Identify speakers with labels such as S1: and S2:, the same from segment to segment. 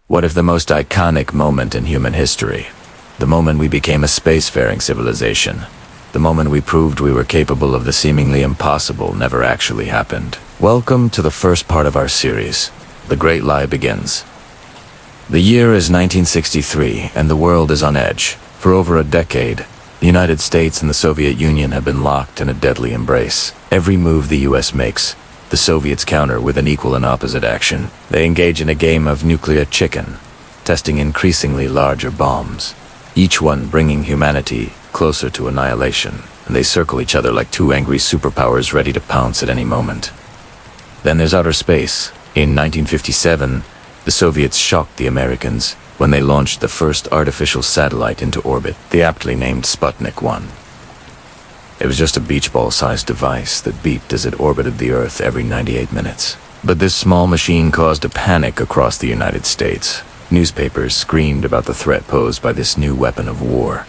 S1: What if the most iconic moment in human history, the moment we became a spacefaring civilization, the moment we proved we were capable of the seemingly impossible, never actually happened? Welcome to the first part of our series. The Great Lie begins. The year is 1963, and the world is on edge. For over a decade, the United States and the Soviet Union have been locked in a deadly embrace. Every move the US makes, the Soviets counter with an equal and opposite action. They engage in a game of nuclear chicken, testing increasingly larger bombs, each one bringing humanity closer to annihilation, and they circle each other like two angry superpowers ready to pounce at any moment. Then there's outer space. In 1957, the Soviets shocked the Americans when they launched the first artificial satellite into orbit, the aptly named Sputnik 1. It was just a beach ball-sized device that beeped as it orbited the Earth every 98 minutes. But this small machine caused a panic across the United States. Newspapers screamed about the threat posed by this new weapon of war.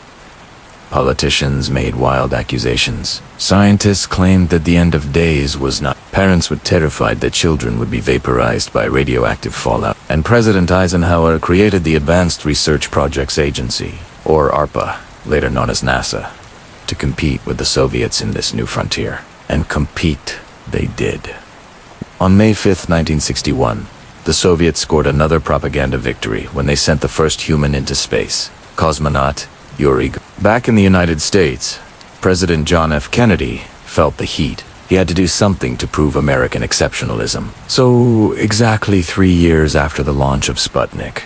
S1: Politicians made wild accusations. Scientists claimed that the end of days was not. Parents were terrified that children would be vaporized by radioactive fallout. And President Eisenhower created the Advanced Research Projects Agency, or ARPA, later known as NASA, to compete with the Soviets in this new frontier. And compete they did. On May 5th, 1961, the Soviets scored another propaganda victory when they sent the first human into space, cosmonaut Yuri. Back in the United States, President John F. Kennedy felt the heat. He had to do something to prove American exceptionalism. So, exactly 3 years after the launch of Sputnik,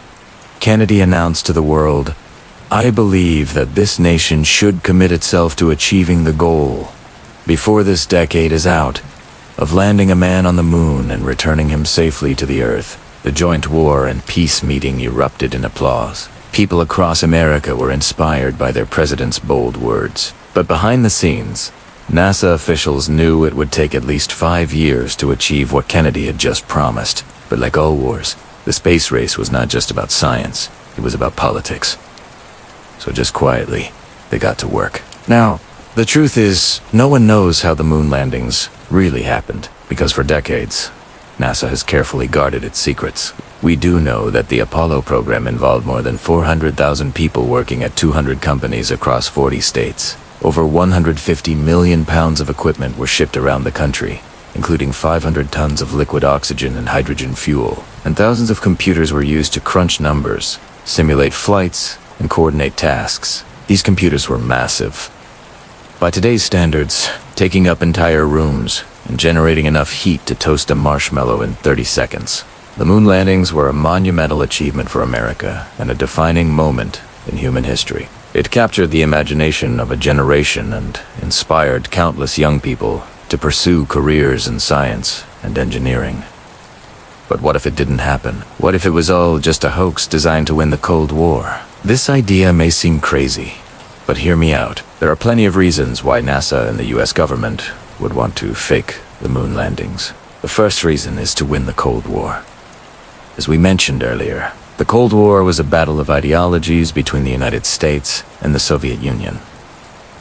S1: Kennedy announced to the world, "I believe that this nation should commit itself to achieving the goal, before this decade is out, of landing a man on the moon and returning him safely to the Earth." The joint war and peace meeting erupted in applause. People across America were inspired by their president's bold words. But behind the scenes, NASA officials knew it would take at least 5 years to achieve what Kennedy had just promised. But like all wars, the space race was not just about science, it was about politics. So just quietly, they got to work. Now, the truth is, no one knows how the moon landings really happened, because for decades, NASA has carefully guarded its secrets. We do know that the Apollo program involved more than 400,000 people working at 200 companies across 40 states. Over 150 million pounds of equipment were shipped around the country, including 500 tons of liquid oxygen and hydrogen fuel. And thousands of computers were used to crunch numbers, simulate flights, and coordinate tasks. These computers were massive. By today's standards, taking up entire rooms and generating enough heat to toast a marshmallow in 30 seconds. The moon landings were a monumental achievement for America and a defining moment in human history. It captured the imagination of a generation and inspired countless young people to pursue careers in science and engineering. But what if it didn't happen? What if it was all just a hoax designed to win the Cold War? This idea may seem crazy, but hear me out. There are plenty of reasons why NASA and the US government would want to fake the moon landings. The first reason is to win the Cold War. As we mentioned earlier, the Cold War was a battle of ideologies between the United States and the Soviet Union.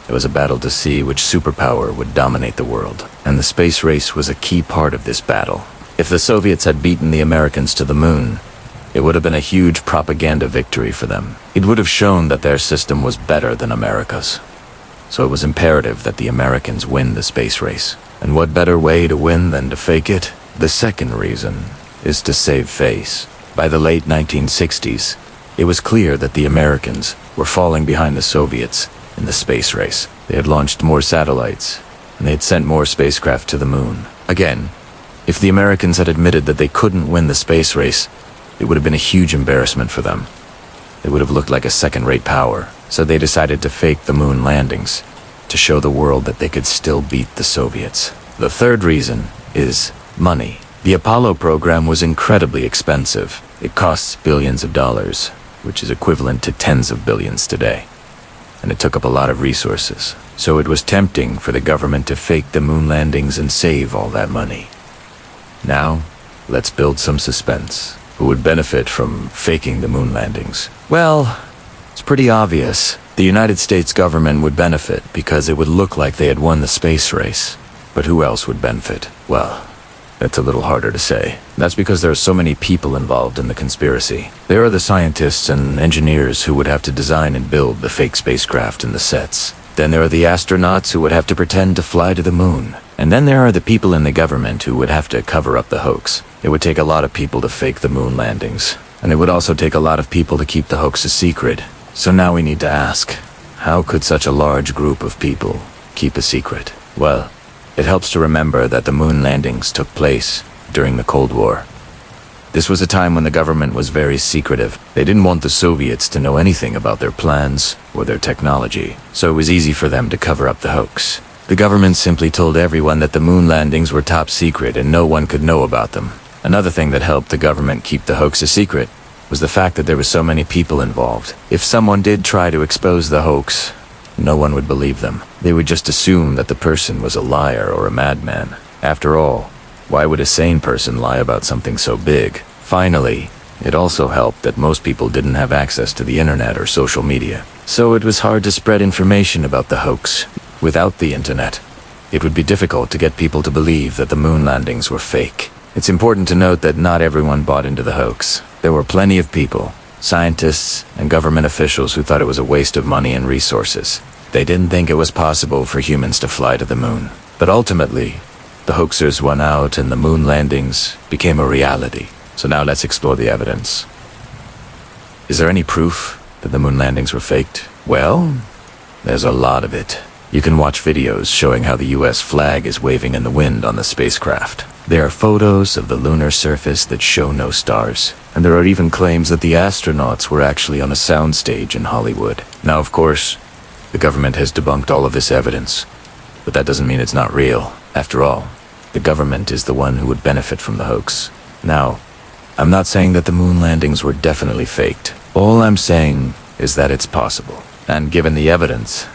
S1: It was a battle to see which superpower would dominate the world, and the space race was a key part of this battle. If the Soviets had beaten the Americans to the moon, it would have been a huge propaganda victory for them. It would have shown that their system was better than America's. So it was imperative that the Americans win the space race. And what better way to win than to fake it? The second reason is to save face. By the late 1960s, it was clear that the Americans were falling behind the Soviets in the space race. They had launched more satellites, and they had sent more spacecraft to the moon. Again, if the Americans had admitted that they couldn't win the space race, it would have been a huge embarrassment for them. They would have looked like a second-rate power. So they decided to fake the moon landings, to show the world that they could still beat the Soviets. The third reason is money. The Apollo program was incredibly expensive. It costs billions of dollars, which is equivalent to tens of billions today. And it took up a lot of resources. So it was tempting for the government to fake the moon landings and save all that money. Now, let's build some suspense. Who would benefit from faking the moon landings? Well, it's pretty obvious. The United States government would benefit because it would look like they had won the space race. But who else would benefit? Well, That's a little harder to say. That's because there are so many people involved in the conspiracy. There are the scientists and engineers who would have to design and build the fake spacecraft and the sets. Then there are the astronauts who would have to pretend to fly to the moon. And then there are the people in the government who would have to cover up the hoax. It would take a lot of people to fake the moon landings. And it would also take a lot of people to keep the hoax a secret. So now we need to ask, how could such a large group of people keep a secret? Well, it helps to remember that the moon landings took place during the Cold War. This was a time when the government was very secretive. They didn't want the Soviets to know anything about their plans or their technology, so it was easy for them to cover up the hoax. The government simply told everyone that the moon landings were top secret and no one could know about them. Another thing that helped the government keep the hoax a secret was the fact that there were so many people involved. If someone did try to expose the hoax, no one would believe them. They would just assume that the person was a liar or a madman. After all, why would a sane person lie about something so big? Finally, it also helped that most people didn't have access to the internet or social media. So it was hard to spread information about the hoax. Without the internet, it would be difficult to get people to believe that the moon landings were fake. It's important to note that not everyone bought into the hoax. There were plenty of people, scientists and government officials, who thought it was a waste of money and resources. They didn't think it was possible for humans to fly to the moon. But ultimately, the hoaxers won out and the moon landings became a reality. So now let's explore the evidence. Is there any proof that the moon landings were faked? Well, there's a lot of it. You can watch videos showing how the US flag is waving in the wind on the spacecraft. There are photos of the lunar surface that show no stars. And there are even claims that the astronauts were actually on a soundstage in Hollywood. Now, of course, the government has debunked all of this evidence. But that doesn't mean it's not real. After all, the government is the one who would benefit from the hoax. Now, I'm not saying that the moon landings were definitely faked. All I'm saying is that it's possible. And given the evidence,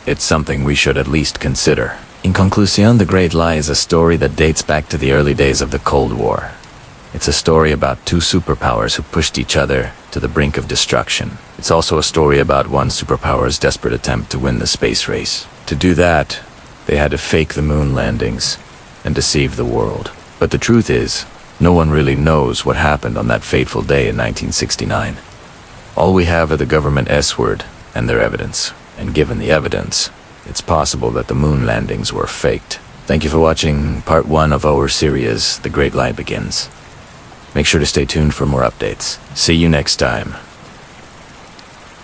S1: it's something we should at least consider. In conclusion, The Great Lie is a story that dates back to the early days of the Cold War. It's a story about two superpowers who pushed each other to the brink of destruction. It's also a story about one superpower's desperate attempt to win the space race. To do that, they had to fake the moon landings and deceive the world. But the truth is, no one really knows what happened on that fateful day in 1969. All we have are the government S-word and their evidence. And given the evidence, it's possible that the moon landings were faked. Thank you for watching part 1 of our series, The Great Lie Begins. Make sure to stay tuned for more updates. See you next time.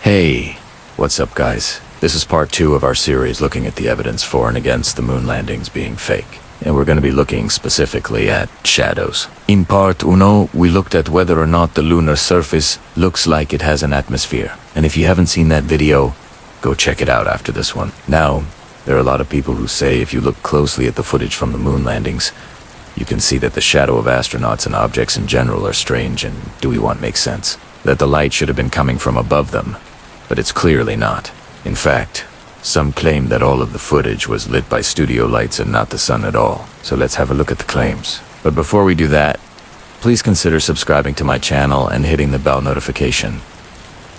S1: Hey, what's up guys? This is part 2 of our series looking at the evidence for and against the moon landings being fake. And we're going to be looking specifically at shadows. In part 1, we looked at whether or not the lunar surface looks like it has an atmosphere. And if you haven't seen that video, go check it out after this one. Now, there are a lot of people who say if you look closely at the footage from the moon landings, you can see that the shadow of astronauts and objects in general are strange and makes sense. That the light should have been coming from above them, but it's clearly not. In fact, some claim that all of the footage was lit by studio lights and not the sun at all. So let's have a look at the claims. But before we do that, please consider subscribing to my channel and hitting the bell notification.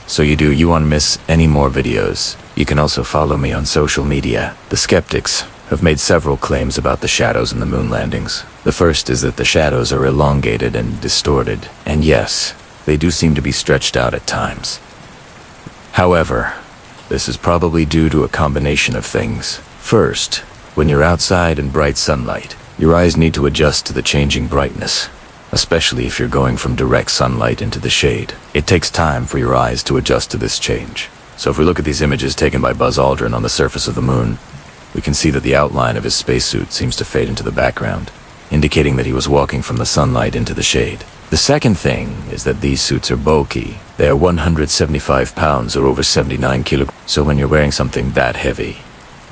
S1: So you won't miss any more videos. You can also follow me on social media. The skeptics have made several claims about the shadows in the moon landings. The first is that the shadows are elongated and distorted. And yes, they do seem to be stretched out at times. However, this is probably due to a combination of things. First, when you're outside in bright sunlight, your eyes need to adjust to the changing brightness, especially if you're going from direct sunlight into the shade. It takes time for your eyes to adjust to this change. So if we look at these images taken by Buzz Aldrin on the surface of the moon, we can see that the outline of his spacesuit seems to fade into the background, indicating that he was walking from the sunlight into the shade. The second thing is that these suits are bulky. They are 175 pounds or over 79 kilograms. So when you're wearing something that heavy,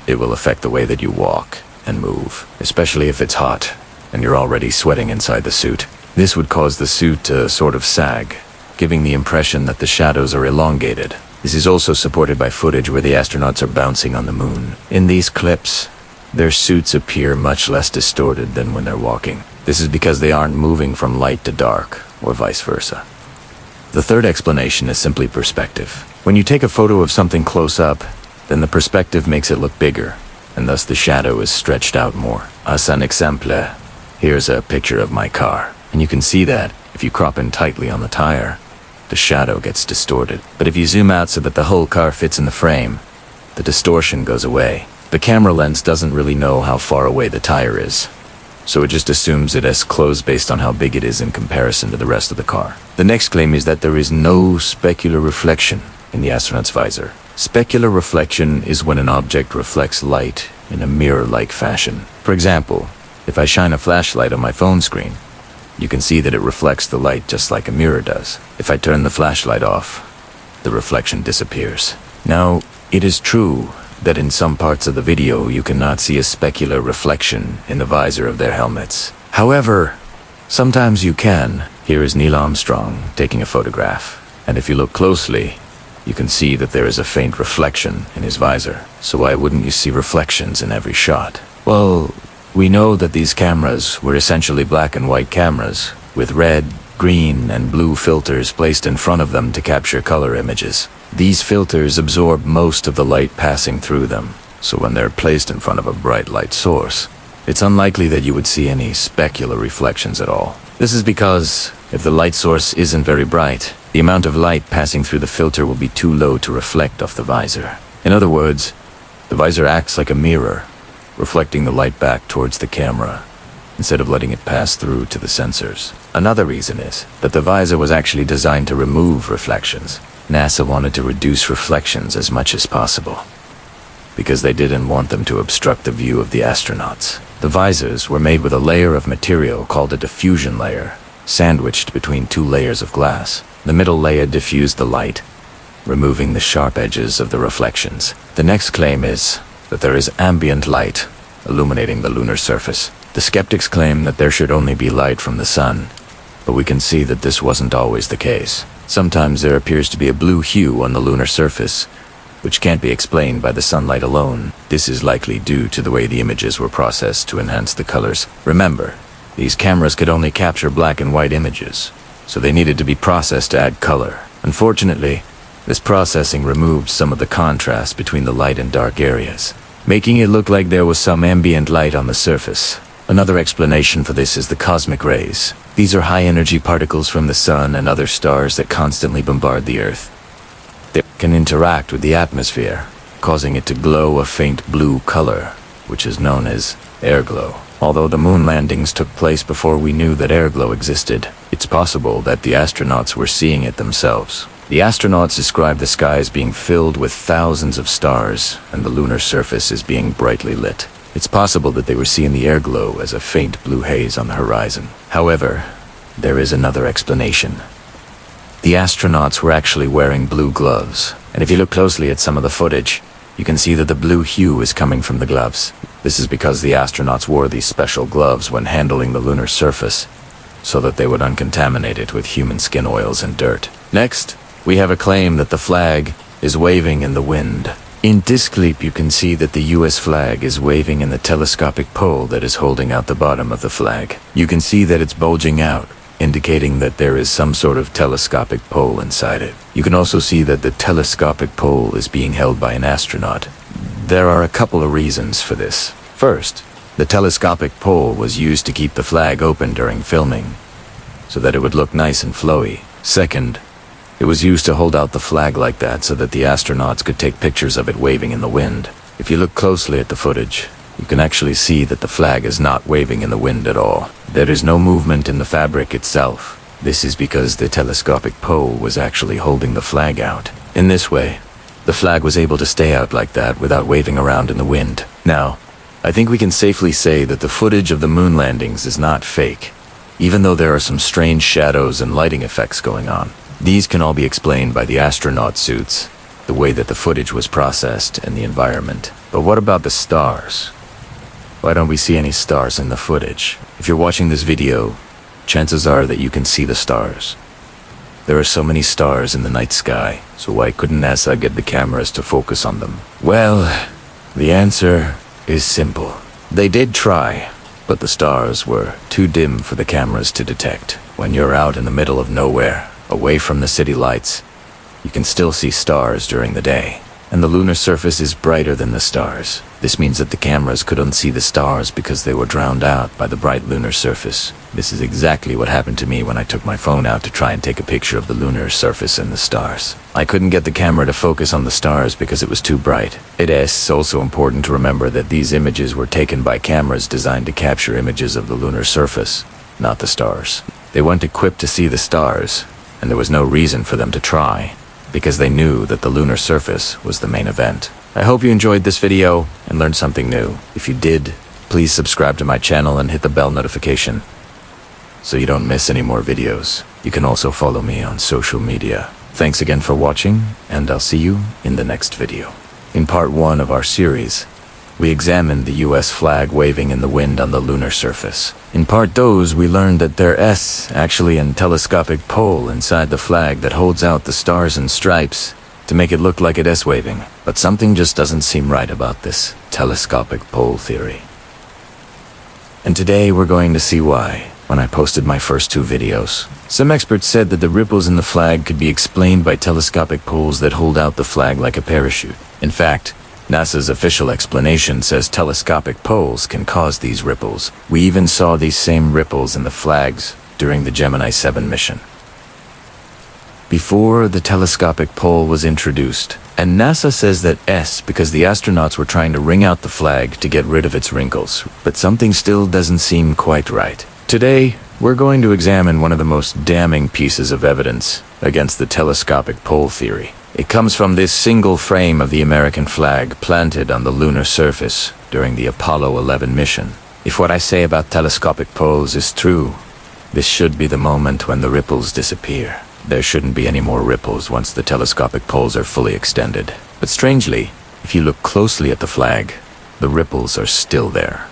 S1: it will affect the way that you walk and move, especially if it's hot and you're already sweating inside the suit. This would cause the suit to sort of sag, giving the impression that the shadows are elongated. This is also supported by footage where the astronauts are bouncing on the moon. In these clips, their suits appear much less distorted than when they're walking. This is because they aren't moving from light to dark, or vice versa. The third explanation is simply perspective. When you take a photo of something close up, then the perspective makes it look bigger, and thus the shadow is stretched out more. As an example, Here's a picture of my car, and you can see that, if you crop in tightly on the tire, the shadow gets distorted. But if you zoom out so that the whole car fits in the frame, the distortion goes away. The camera lens doesn't really know how far away the tire is, so it just assumes it as close based on how big it is in comparison to the rest of the car. The next claim is that there is no specular reflection in the astronaut's visor. Specular reflection is when an object reflects light in a mirror-like fashion. For example, if I shine a flashlight on my phone screen, you can see that it reflects the light just like a mirror does. If I turn the flashlight off, the reflection disappears. Now, it is true that in some parts of the video you cannot see a specular reflection in the visor of their helmets. However, sometimes you can. Here is Neil Armstrong taking a photograph, and if you look closely, you can see that there is a faint reflection in his visor. So why wouldn't you see reflections in every shot? Well, we know that these cameras were essentially black and white cameras, with red, green, and blue filters placed in front of them to capture color images. These filters absorb most of the light passing through them, so when they're placed in front of a bright light source, it's unlikely that you would see any specular reflections at all. This is because, if the light source isn't very bright, the amount of light passing through the filter will be too low to reflect off the visor. In other words, the visor acts like a mirror, reflecting the light back towards the camera, instead of letting it pass through to the sensors. Another reason is that the visor was actually designed to remove reflections. NASA wanted to reduce reflections as much as possible, because they didn't want them to obstruct the view of the astronauts. The visors were made with a layer of material called a diffusion layer, sandwiched between two layers of glass. The middle layer diffused the light, removing the sharp edges of the reflections. The next claim is that there is ambient light illuminating the lunar surface. The skeptics claim that there should only be light from the sun, but we can see that this wasn't always the case. Sometimes there appears to be a blue hue on the lunar surface, which can't be explained by the sunlight alone. This is likely due to the way the images were processed to enhance the colors. Remember, these cameras could only capture black and white images, so they needed to be processed to add color. Unfortunately, this processing removed some of the contrast between the light and dark areas, making it look like there was some ambient light on the surface. Another explanation for this is the cosmic rays. These are high-energy particles from the sun and other stars that constantly bombard the Earth. They can interact with the atmosphere, causing it to glow a faint blue color, which is known as airglow. Although the moon landings took place before we knew that airglow existed, it's possible that the astronauts were seeing it themselves. The astronauts described the sky as being filled with thousands of stars, and the lunar surface as being brightly lit. It's possible that they were seeing the airglow as a faint blue haze on the horizon. However, there is another explanation. The astronauts were actually wearing blue gloves, and if you look closely at some of the footage, you can see that the blue hue is coming from the gloves. This is because the astronauts wore these special gloves when handling the lunar surface, so that they would uncontaminate it with human skin oils and dirt. Next, we have a claim that the flag is waving in the wind. In this clip, you can see that the US flag is waving in the telescopic pole that is holding out the bottom of the flag. You can see that it's bulging out, indicating that there is some sort of telescopic pole inside it. You can also see that the telescopic pole is being held by an astronaut. There are a couple of reasons for this. First, the telescopic pole was used to keep the flag open during filming, so that it would look nice and flowy. Second, it was used to hold out the flag like that so that the astronauts could take pictures of it waving in the wind. If you look closely at the footage, you can actually see that the flag is not waving in the wind at all. There is no movement in the fabric itself. This is because the telescopic pole was actually holding the flag out. In this way, the flag was able to stay out like that without waving around in the wind. Now, I think we can safely say that the footage of the moon landings is not fake, even though there are some strange shadows and lighting effects going on. These can all be explained by the astronaut suits, the way that the footage was processed, and the environment. But what about the stars? Why don't we see any stars in the footage? If you're watching this video, chances are that you can see the stars. There are so many stars in the night sky, so why couldn't NASA get the cameras to focus on them? Well, the answer is simple. They did try, but the stars were too dim for the cameras to detect. When you're out in the middle of nowhere, away from the city lights, you can still see stars during the day, and the lunar surface is brighter than the stars. This means that the cameras couldn't see the stars because they were drowned out by the bright lunar surface. This is exactly what happened to me when I took my phone out to try and take a picture of the lunar surface and the stars. I couldn't get the camera to focus on the stars because it was too bright. It is also important to remember that these images were taken by cameras designed to capture images of the lunar surface, not the stars. They weren't equipped to see the stars, and there was no reason for them to try, because they knew that the lunar surface was the main event. I hope you enjoyed this video and learned something new. If you did, please subscribe to my channel and hit the bell notification so you don't miss any more videos. You can also follow me on social media. Thanks again for watching, and I'll see you in the next video. In part 1 of our series, we examined the US flag waving in the wind on the lunar surface. In part 2, we learned that there's actually a telescopic pole inside the flag that holds out the stars and stripes to make it look like it is waving. But something just doesn't seem right about this telescopic pole theory. And today we're going to see why. When I posted my first 2 videos, some experts said that the ripples in the flag could be explained by telescopic poles that hold out the flag like a parachute. In fact, NASA's official explanation says telescopic poles can cause these ripples. We even saw these same ripples in the flags during the Gemini 7 mission. Before the telescopic pole was introduced, and NASA says that because the astronauts were trying to wring out the flag to get rid of its wrinkles, but something still doesn't seem quite right. Today, we're going to examine one of the most damning pieces of evidence against the telescopic pole theory. It comes from this single frame of the American flag planted on the lunar surface during the Apollo 11 mission. If what I say about telescopic poles is true, this should be the moment when the ripples disappear. There shouldn't be any more ripples once the telescopic poles are fully extended. But strangely, if you look closely at the flag, the ripples are still there.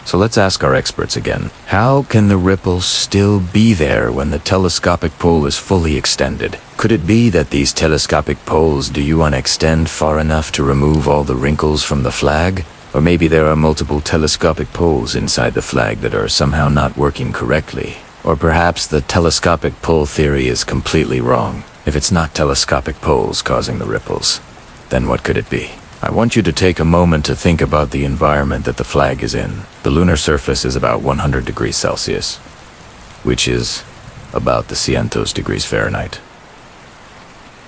S1: So let's ask our experts again. How can the ripples still be there when the telescopic pole is fully extended? Could it be that these telescopic poles do want to extend far enough to remove all the wrinkles from the flag? Or maybe there are multiple telescopic poles inside the flag that are somehow not working correctly. Or perhaps the telescopic pole theory is completely wrong. If it's not telescopic poles causing the ripples, then what could it be? I want you to take a moment to think about the environment that the flag is in. The lunar surface is about 100 degrees Celsius, which is about the 100 degrees Fahrenheit.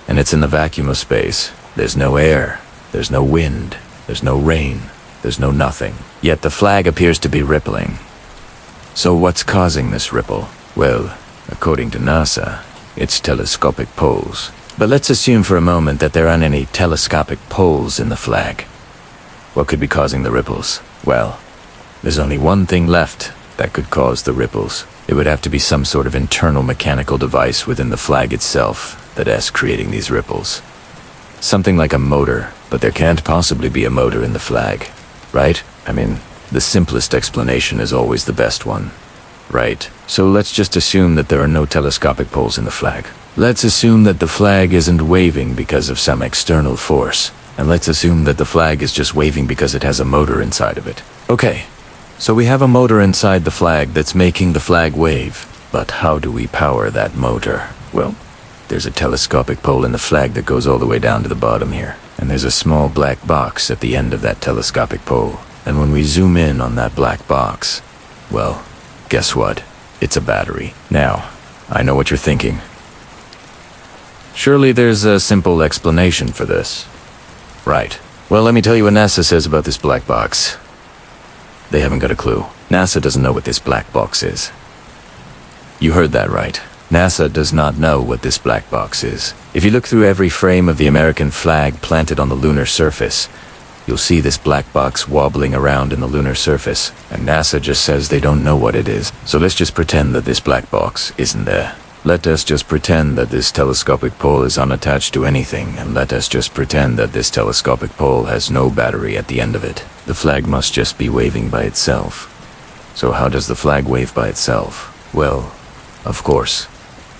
S1: And it's in the vacuum of space. There's no air, there's no wind, there's no rain, there's no nothing. Yet the flag appears to be rippling. So what's causing this ripple? Well, according to NASA, it's telescopic poles. But let's assume for a moment that there aren't any telescopic poles in the flag. What could be causing the ripples? Well, there's only one thing left that could cause the ripples. It would have to be some sort of internal mechanical device within the flag itself that is creating these ripples. Something like a motor, but there can't possibly be a motor in the flag, right? I mean, the simplest explanation is always the best one, right? So let's just assume that there are no telescopic poles in the flag. Let's assume that the flag isn't waving because of some external force. And let's assume that the flag is just waving because it has a motor inside of it. Okay, so we have a motor inside the flag that's making the flag wave. But how do we power that motor? Well, there's a telescopic pole in the flag that goes all the way down to the bottom here. And there's a small black box at the end of that telescopic pole. And when we zoom in on that black box, well, guess what? It's a battery. Now, I know what you're thinking. Surely there's a simple explanation for this. Right. Well, let me tell you what NASA says about this black box. They haven't got a clue. NASA doesn't know what this black box is. You heard that right. NASA does not know what this black box is. If you look through every frame of the American flag planted on the lunar surface, you'll see this black box wobbling around in the lunar surface, and NASA just says they don't know what it is. So let's just pretend that this black box isn't there. Let us just pretend that this telescopic pole is unattached to anything, and let us just pretend that this telescopic pole has no battery at the end of it. The flag must just be waving by itself. So how does the flag wave by itself? Well, of course,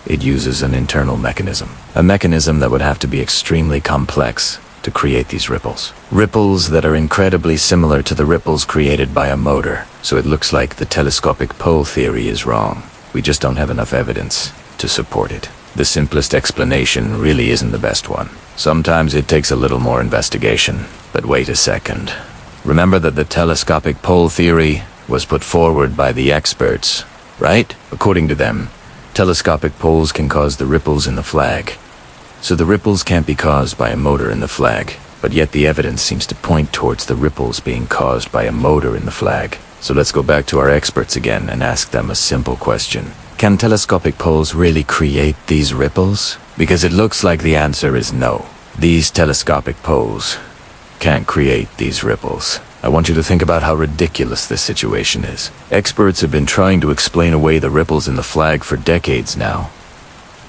S1: it uses an internal mechanism. A mechanism that would have to be extremely complex to create these ripples. Ripples that are incredibly similar to the ripples created by a motor. So it looks like the telescopic pole theory is wrong. We just don't have enough evidence to support it. the simplest explanation really isn't the best one. Sometimes it takes a little more investigation. But wait a second. Remember that the telescopic pole theory was put forward by the experts, right? According to them, telescopic poles can cause the ripples in the flag. So the ripples can't be caused by a motor in the flag, but yet the evidence seems to point towards the ripples being caused by a motor in the flag. So let's go back to our experts again and ask them a simple question. Can telescopic poles really create these ripples? Because it looks like the answer is no. These telescopic poles can't create these ripples. I want you to think about how ridiculous this situation is. Experts have been trying to explain away the ripples in the flag for decades now,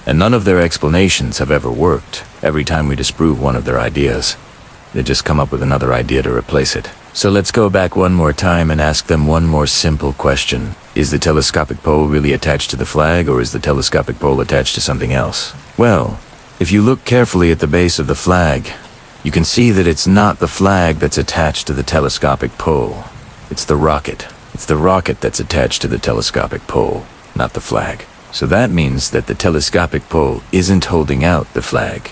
S1: and none of their explanations have ever worked. Every time we disprove one of their ideas, they just come up with another idea to replace it. So let's go back one more time and ask them one more simple question. Is the telescopic pole really attached to the flag, or is the telescopic pole attached to something else? Well, if you look carefully at the base of the flag, you can see that it's not the flag that's attached to the telescopic pole. It's the rocket. It's the rocket that's attached to the telescopic pole, not the flag. So that means that the telescopic pole isn't holding out the flag.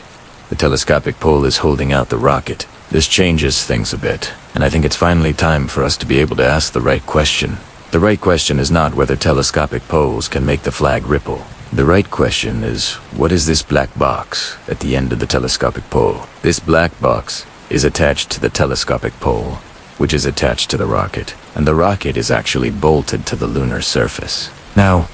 S1: The telescopic pole is holding out the rocket. This changes things a bit, and I think it's finally time for us to be able to ask the right question. The right question is not whether telescopic poles can make the flag ripple. The right question is, what is this black box at the end of the telescopic pole? This black box is attached to the telescopic pole, which is attached to the rocket, and the rocket is actually bolted to the lunar surface. Now,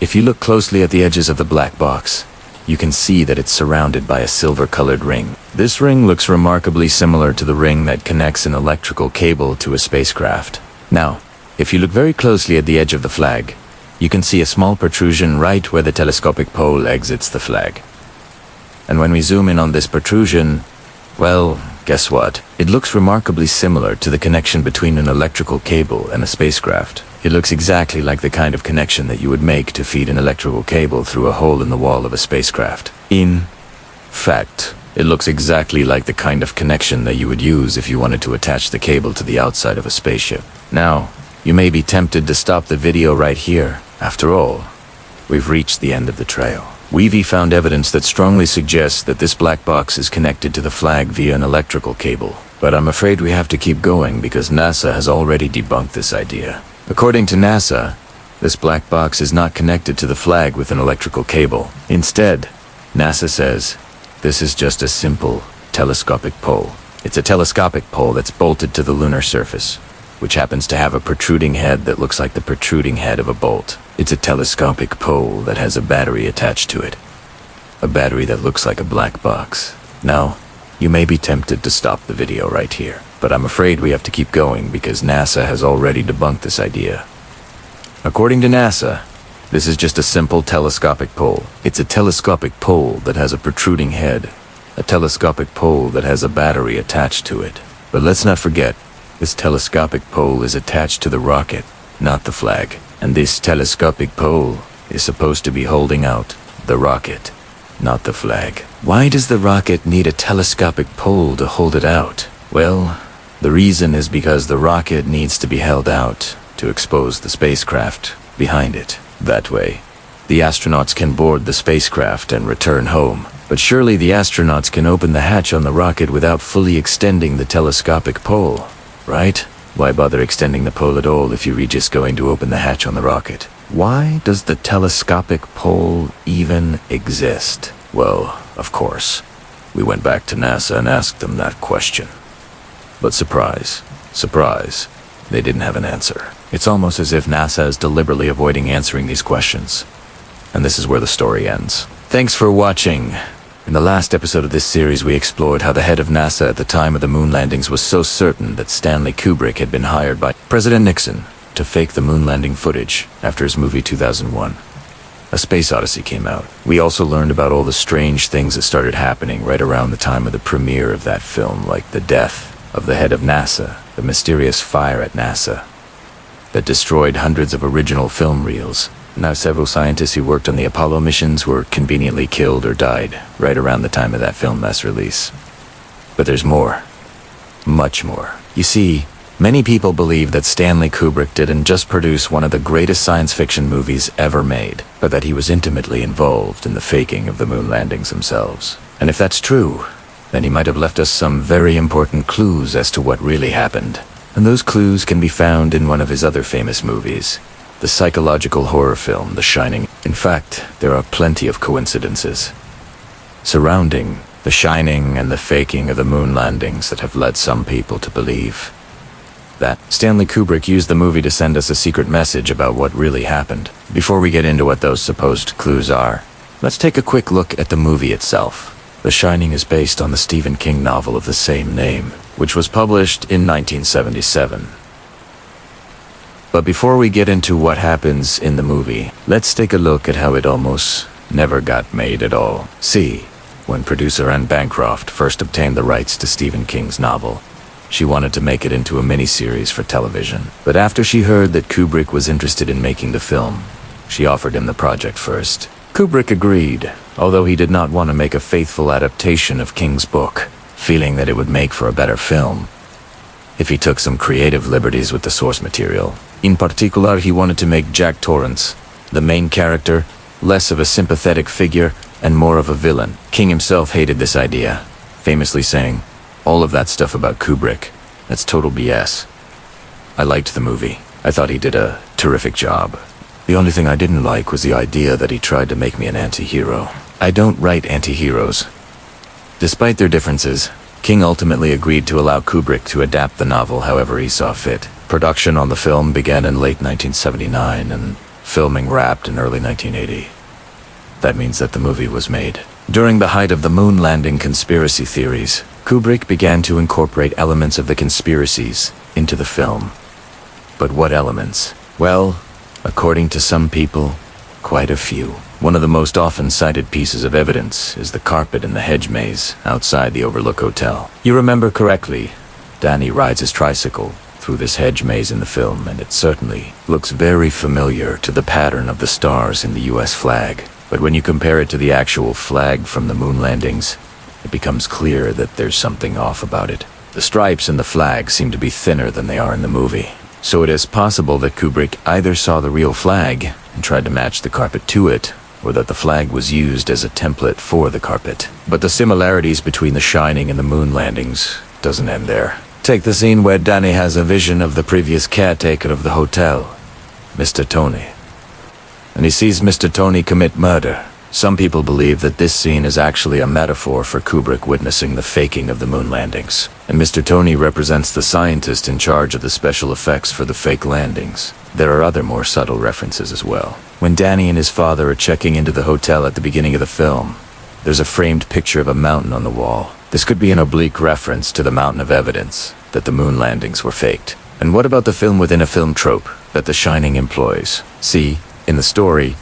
S1: if you look closely at the edges of the black box, you can see that it's surrounded by a silver-colored ring. This ring looks remarkably similar to the ring that connects an electrical cable to a spacecraft. Now, if you look very closely at the edge of the flag, you can see a small protrusion right where the telescopic pole exits the flag. And when we zoom in on this protrusion, well, guess what? It looks remarkably similar to the connection between an electrical cable and a spacecraft. It looks exactly like the kind of connection that you would make to feed an electrical cable through a hole in the wall of a spacecraft. In fact, it looks exactly like the kind of connection that you would use if you wanted to attach the cable to the outside of a spaceship. Now, you may be tempted to stop the video right here. After all, we've reached the end of the trail. We've found evidence that strongly suggests that this black box is connected to the flag via an electrical cable. But I'm afraid we have to keep going because NASA has already debunked this idea. According to NASA, this black box is not connected to the flag with an electrical cable. Instead, NASA says this is just a simple telescopic pole. It's a telescopic pole that's bolted to the lunar surface, which happens to have a protruding head that looks like the protruding head of a bolt. It's a telescopic pole that has a battery attached to it. A battery that looks like a black box. Now, you may be tempted to stop the video right here, but I'm afraid we have to keep going because NASA has already debunked this idea. According to NASA, this is just a simple telescopic pole. It's a telescopic pole that has a protruding head, a telescopic pole that has a battery attached to it. But let's not forget, this telescopic pole is attached to the rocket, not the flag. And this telescopic pole is supposed to be holding out the rocket, not the flag. Why does the rocket need a telescopic pole to hold it out? Well, the reason is because the rocket needs to be held out to expose the spacecraft behind it. That way, the astronauts can board the spacecraft and return home. But surely the astronauts can open the hatch on the rocket without fully extending the telescopic pole, right? Why bother extending the pole at all if you're just going to open the hatch on the rocket? Why does the telescopic pole even exist? Well, of course, we went back to NASA and asked them that question. But surprise, surprise, they didn't have an answer. It's almost as if NASA is deliberately avoiding answering these questions. And this is where the story ends. Thanks for watching. In the last episode of this series, we explored how the head of NASA at the time of the moon landings was so certain that Stanley Kubrick had been hired by President Nixon to fake the moon landing footage after his movie 2001. A Space Odyssey came out. We also learned about all the strange things that started happening right around the time of the premiere of that film, like the death of the head of NASA, the mysterious fire at NASA that destroyed hundreds of original film reels. Now, several scientists who worked on the Apollo missions were conveniently killed or died right around the time of that film mass release. But there's more. Much more. You see, Many people believe that Stanley Kubrick didn't just produce one of the greatest science fiction movies ever made, but that he was intimately involved in the faking of the moon landings themselves. And if that's true, then he might have left us some very important clues as to what really happened. And those clues can be found in one of his other famous movies, the psychological horror film, The Shining. In fact, there are plenty of coincidences surrounding The Shining and the faking of the moon landings that have led some people to believe that Stanley Kubrick used the movie to send us a secret message about what really happened. Before we get into what those supposed clues are, let's take a quick look at the movie itself. The Shining is based on the Stephen King novel of the same name, which was published in 1977. But before we get into what happens in the movie, let's take a look at how it almost never got made at all. See, when producer Anne Bancroft first obtained the rights to Stephen King's novel, she wanted to make it into a miniseries for television. But after she heard that Kubrick was interested in making the film, she offered him the project first. Kubrick agreed, although he did not want to make a faithful adaptation of King's book, feeling that it would make for a better film if he took some creative liberties with the source material. In particular, he wanted to make Jack Torrance, the main character, less of a sympathetic figure and more of a villain. King himself hated this idea, famously saying, "All of that stuff about Kubrick, that's total BS." I liked the movie. I thought he did a terrific job. The only thing I didn't like was the idea that he tried to make me an anti-hero. I don't write anti-heroes. Despite their differences, King ultimately agreed to allow Kubrick to adapt the novel however he saw fit. Production on the film began in late 1979 and filming wrapped in early 1980. That means that the movie was made. During the height of the moon landing conspiracy theories, Kubrick began to incorporate elements of the conspiracies into the film. But what elements? Well, according to some people, quite a few. One of the most often cited pieces of evidence is the carpet in the hedge maze outside the Overlook Hotel. You remember correctly, Danny rides his tricycle through this hedge maze in the film, and it certainly looks very familiar to the pattern of the stars in the US flag. But when you compare it to the actual flag from the moon landings, it becomes clear that there's something off about it. The stripes in the flag seem to be thinner than they are in the movie. So it is possible that Kubrick either saw the real flag and tried to match the carpet to it, or that the flag was used as a template for the carpet. But the similarities between The Shining and the moon landings doesn't end there. Take the scene where Danny has a vision of the previous caretaker of the hotel, Mr. Tony. And he sees Mr. Tony commit murder. Some people believe that this scene is actually a metaphor for Kubrick witnessing the faking of the moon landings. And Mr. Tony represents the scientist in charge of the special effects for the fake landings. There are other more subtle references as well. When Danny and his father are checking into the hotel at the beginning of the film, there's a framed picture of a mountain on the wall. This could be an oblique reference to the mountain of evidence that the moon landings were faked. And what about the film within a film trope that The Shining employs? See, in the story,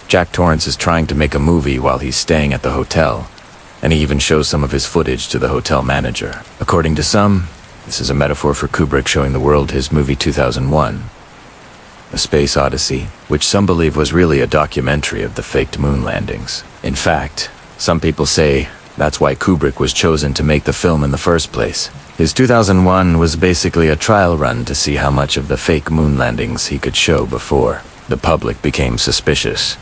S1: Jack Torrance is trying to make a movie while he's staying at the hotel, and he even shows some of his footage to the hotel manager. According to some, this is a metaphor for Kubrick showing the world his movie 2001, A Space Odyssey, which some believe was really a documentary of the faked moon landings. In fact, some people say that's why Kubrick was chosen to make the film in the first place. His 2001 was basically a trial run to see how much of the fake moon landings he could show before the public became suspicious.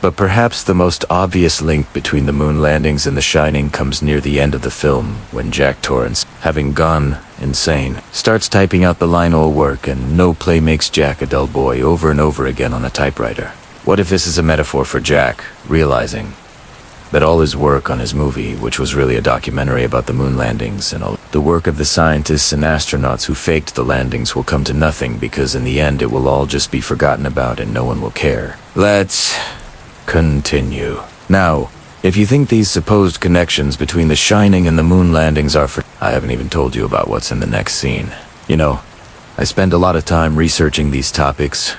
S1: But perhaps the most obvious link between the moon landings and The Shining comes near the end of the film, when Jack Torrance, having gone insane, starts typing out the line "all work and no play makes Jack a dull boy" over and over again on a typewriter. What if this is a metaphor for Jack, realizing that all his work on his movie, which was really a documentary about the moon landings, and all the work of the scientists and astronauts who faked the landings will come to nothing, because in the end it will all just be forgotten about and no one will care. Let's continue. Now, if you think these supposed connections between The Shining and the moon landings are I haven't even told you about what's in the next scene. You know, I spend a lot of time researching these topics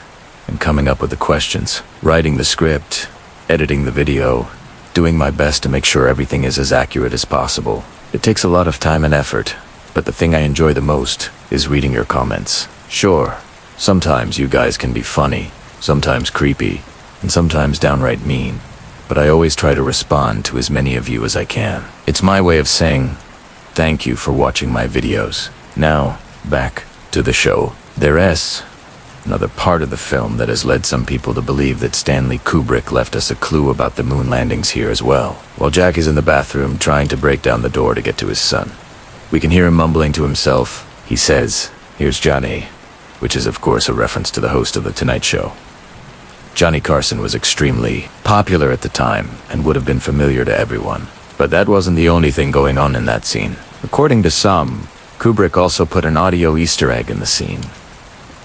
S1: and coming up with the questions, writing the script, editing the video, doing my best to make sure everything is as accurate as possible. It takes a lot of time and effort, but the thing I enjoy the most is reading your comments. Sure, sometimes you guys can be funny, sometimes creepy, and sometimes downright mean, but I always try to respond to as many of you as I can. It's my way of saying thank you for watching my videos. Now, back to the show. There's another part of the film that has led some people to believe that Stanley Kubrick left us a clue about the moon landings here as well. While Jack is in the bathroom trying to break down the door to get to his son, we can hear him mumbling to himself. He says, "Here's Johnny," which is of course a reference to the host of The Tonight Show. Johnny Carson was extremely popular at the time and would have been familiar to everyone. But that wasn't the only thing going on in that scene. According to some, Kubrick also put an audio Easter egg in the scene.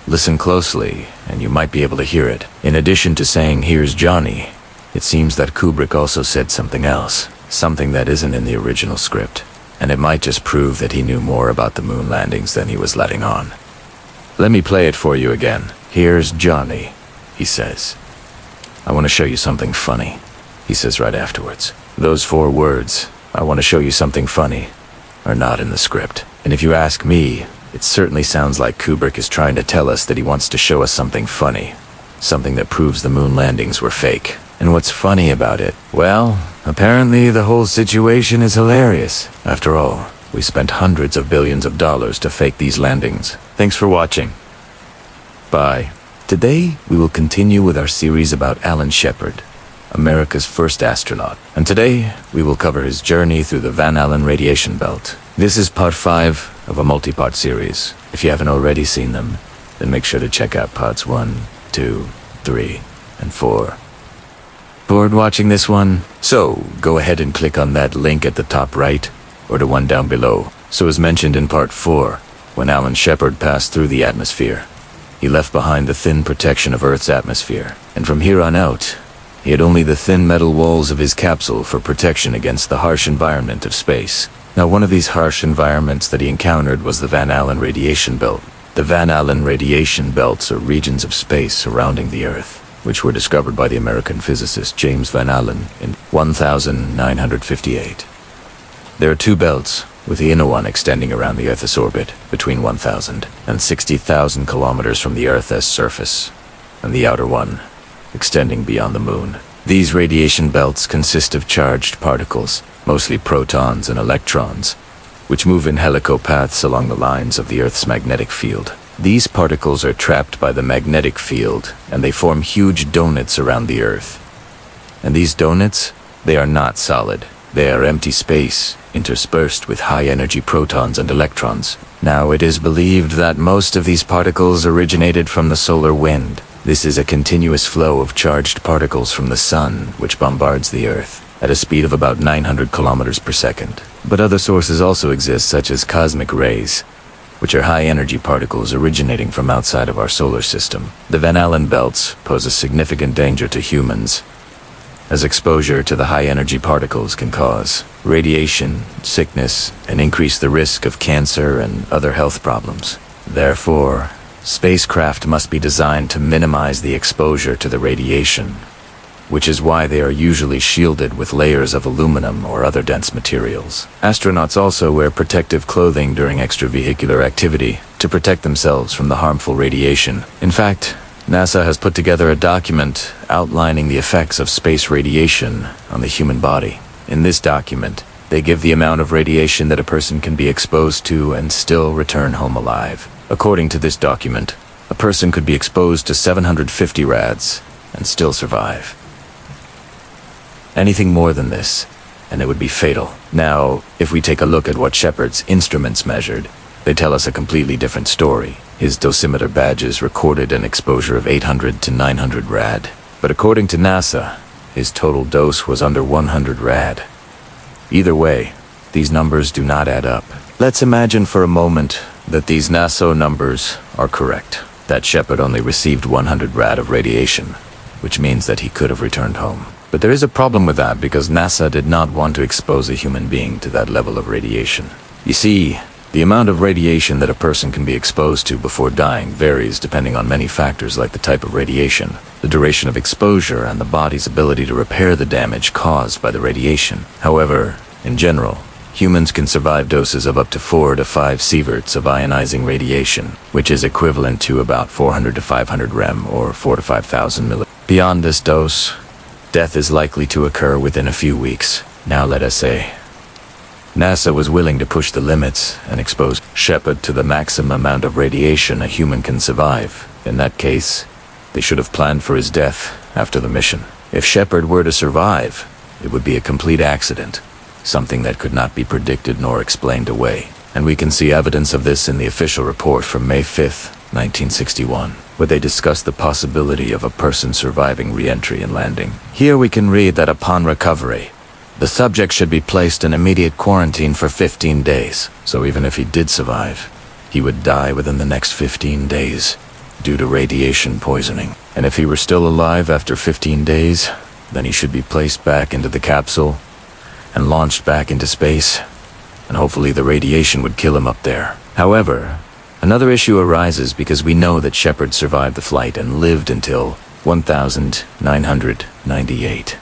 S1: Listen closely, and you might be able to hear it. In addition to saying, "Here's Johnny," it seems that Kubrick also said something else, something that isn't in the original script. And it might just prove that he knew more about the moon landings than he was letting on. Let me play it for you again. "Here's Johnny," he says. "I want to show you something funny," he says right afterwards. Those 4 words, "I want to show you something funny," are not in the script. And if you ask me, it certainly sounds like Kubrick is trying to tell us that he wants to show us something funny, something that proves the moon landings were fake. And what's funny about it? Well, apparently the whole situation is hilarious. After all, we spent hundreds of billions of dollars to fake these landings. Thanks for watching. Bye. Today, we will continue with our series about Alan Shepard, America's first astronaut. And today, we will cover his journey through the Van Allen radiation belt. This is part 5 of a multi-part series. If you haven't already seen them, then make sure to check out parts 1, 2, 3, and 4. Bored watching this one? So, go ahead and click on that link at the top right, or the one down below. So as mentioned in part 4, when Alan Shepard passed through the atmosphere, he left behind the thin protection of Earth's atmosphere. And from here on out, he had only the thin metal walls of his capsule for protection against the harsh environment of space. Now, one of these harsh environments that he encountered was the Van Allen radiation belt. The Van Allen radiation belts are regions of space surrounding the Earth, which were discovered by the American physicist James Van Allen in 1958. There are 2 belts, with the inner one extending around the Earth's orbit between 1,000 and 60,000 kilometers from the Earth's surface, and the outer one extending beyond the moon. These radiation belts consist of charged particles, mostly protons and electrons, which move in helicopaths along the lines of the Earth's magnetic field. These particles are trapped by the magnetic field, and they form huge donuts around the Earth. And these donuts, they are not solid. They are empty space, interspersed with high-energy protons and electrons. Now, it is believed that most of these particles originated from the solar wind. This is a continuous flow of charged particles from the sun, which bombards the Earth at a speed of about 900 kilometers per second. But other sources also exist, such as cosmic rays, which are high-energy particles originating from outside of our solar system. The Van Allen belts pose a significant danger to humans, as exposure to the high-energy particles can cause radiation, sickness, and increase the risk of cancer and other health problems. Therefore, spacecraft must be designed to minimize the exposure to the radiation, which is why they are usually shielded with layers of aluminum or other dense materials. Astronauts also wear protective clothing during extravehicular activity to protect themselves from the harmful radiation. In fact, NASA has put together a document outlining the effects of space radiation on the human body. In this document, they give the amount of radiation that a person can be exposed to and still return home alive. According to this document, a person could be exposed to 750 rads and still survive. Anything more than this, and it would be fatal. Now, if we take a look at what Shepard's instruments measured, they tell us a completely different story. His dosimeter badges recorded an exposure of 800 to 900 rad. But according to NASA, his total dose was under 100 rad. Either way, these numbers do not add up. Let's imagine for a moment that these NASA numbers are correct, that Shepard only received 100 rad of radiation, which means that he could have returned home. But there is a problem with that, because NASA did not want to expose a human being to that level of radiation. You see, the amount of radiation that a person can be exposed to before dying varies depending on many factors, like the type of radiation, the duration of exposure, and the body's ability to repair the damage caused by the radiation. However, in general, humans can survive doses of up to 4 to 5 sieverts of ionizing radiation, which is equivalent to about 400 to 500 rem, or 4 to 5,000 milli. Beyond this dose, death is likely to occur within a few weeks. Now let us say NASA was willing to push the limits and expose Shepard to the maximum amount of radiation a human can survive. In that case, they should have planned for his death after the mission. If Shepard were to survive, it would be a complete accident, something that could not be predicted nor explained away. And we can see evidence of this in the official report from May 5th, 1961, where they discuss the possibility of a person surviving re-entry and landing. Here we can read that upon recovery, the subject should be placed in immediate quarantine for 15 days. So even if he did survive, he would die within the next 15 days due to radiation poisoning. And if he were still alive after 15 days, then he should be placed back into the capsule and launched back into space, and hopefully the radiation would kill him up there. However, another issue arises because we know that Shepard survived the flight and lived until 1998.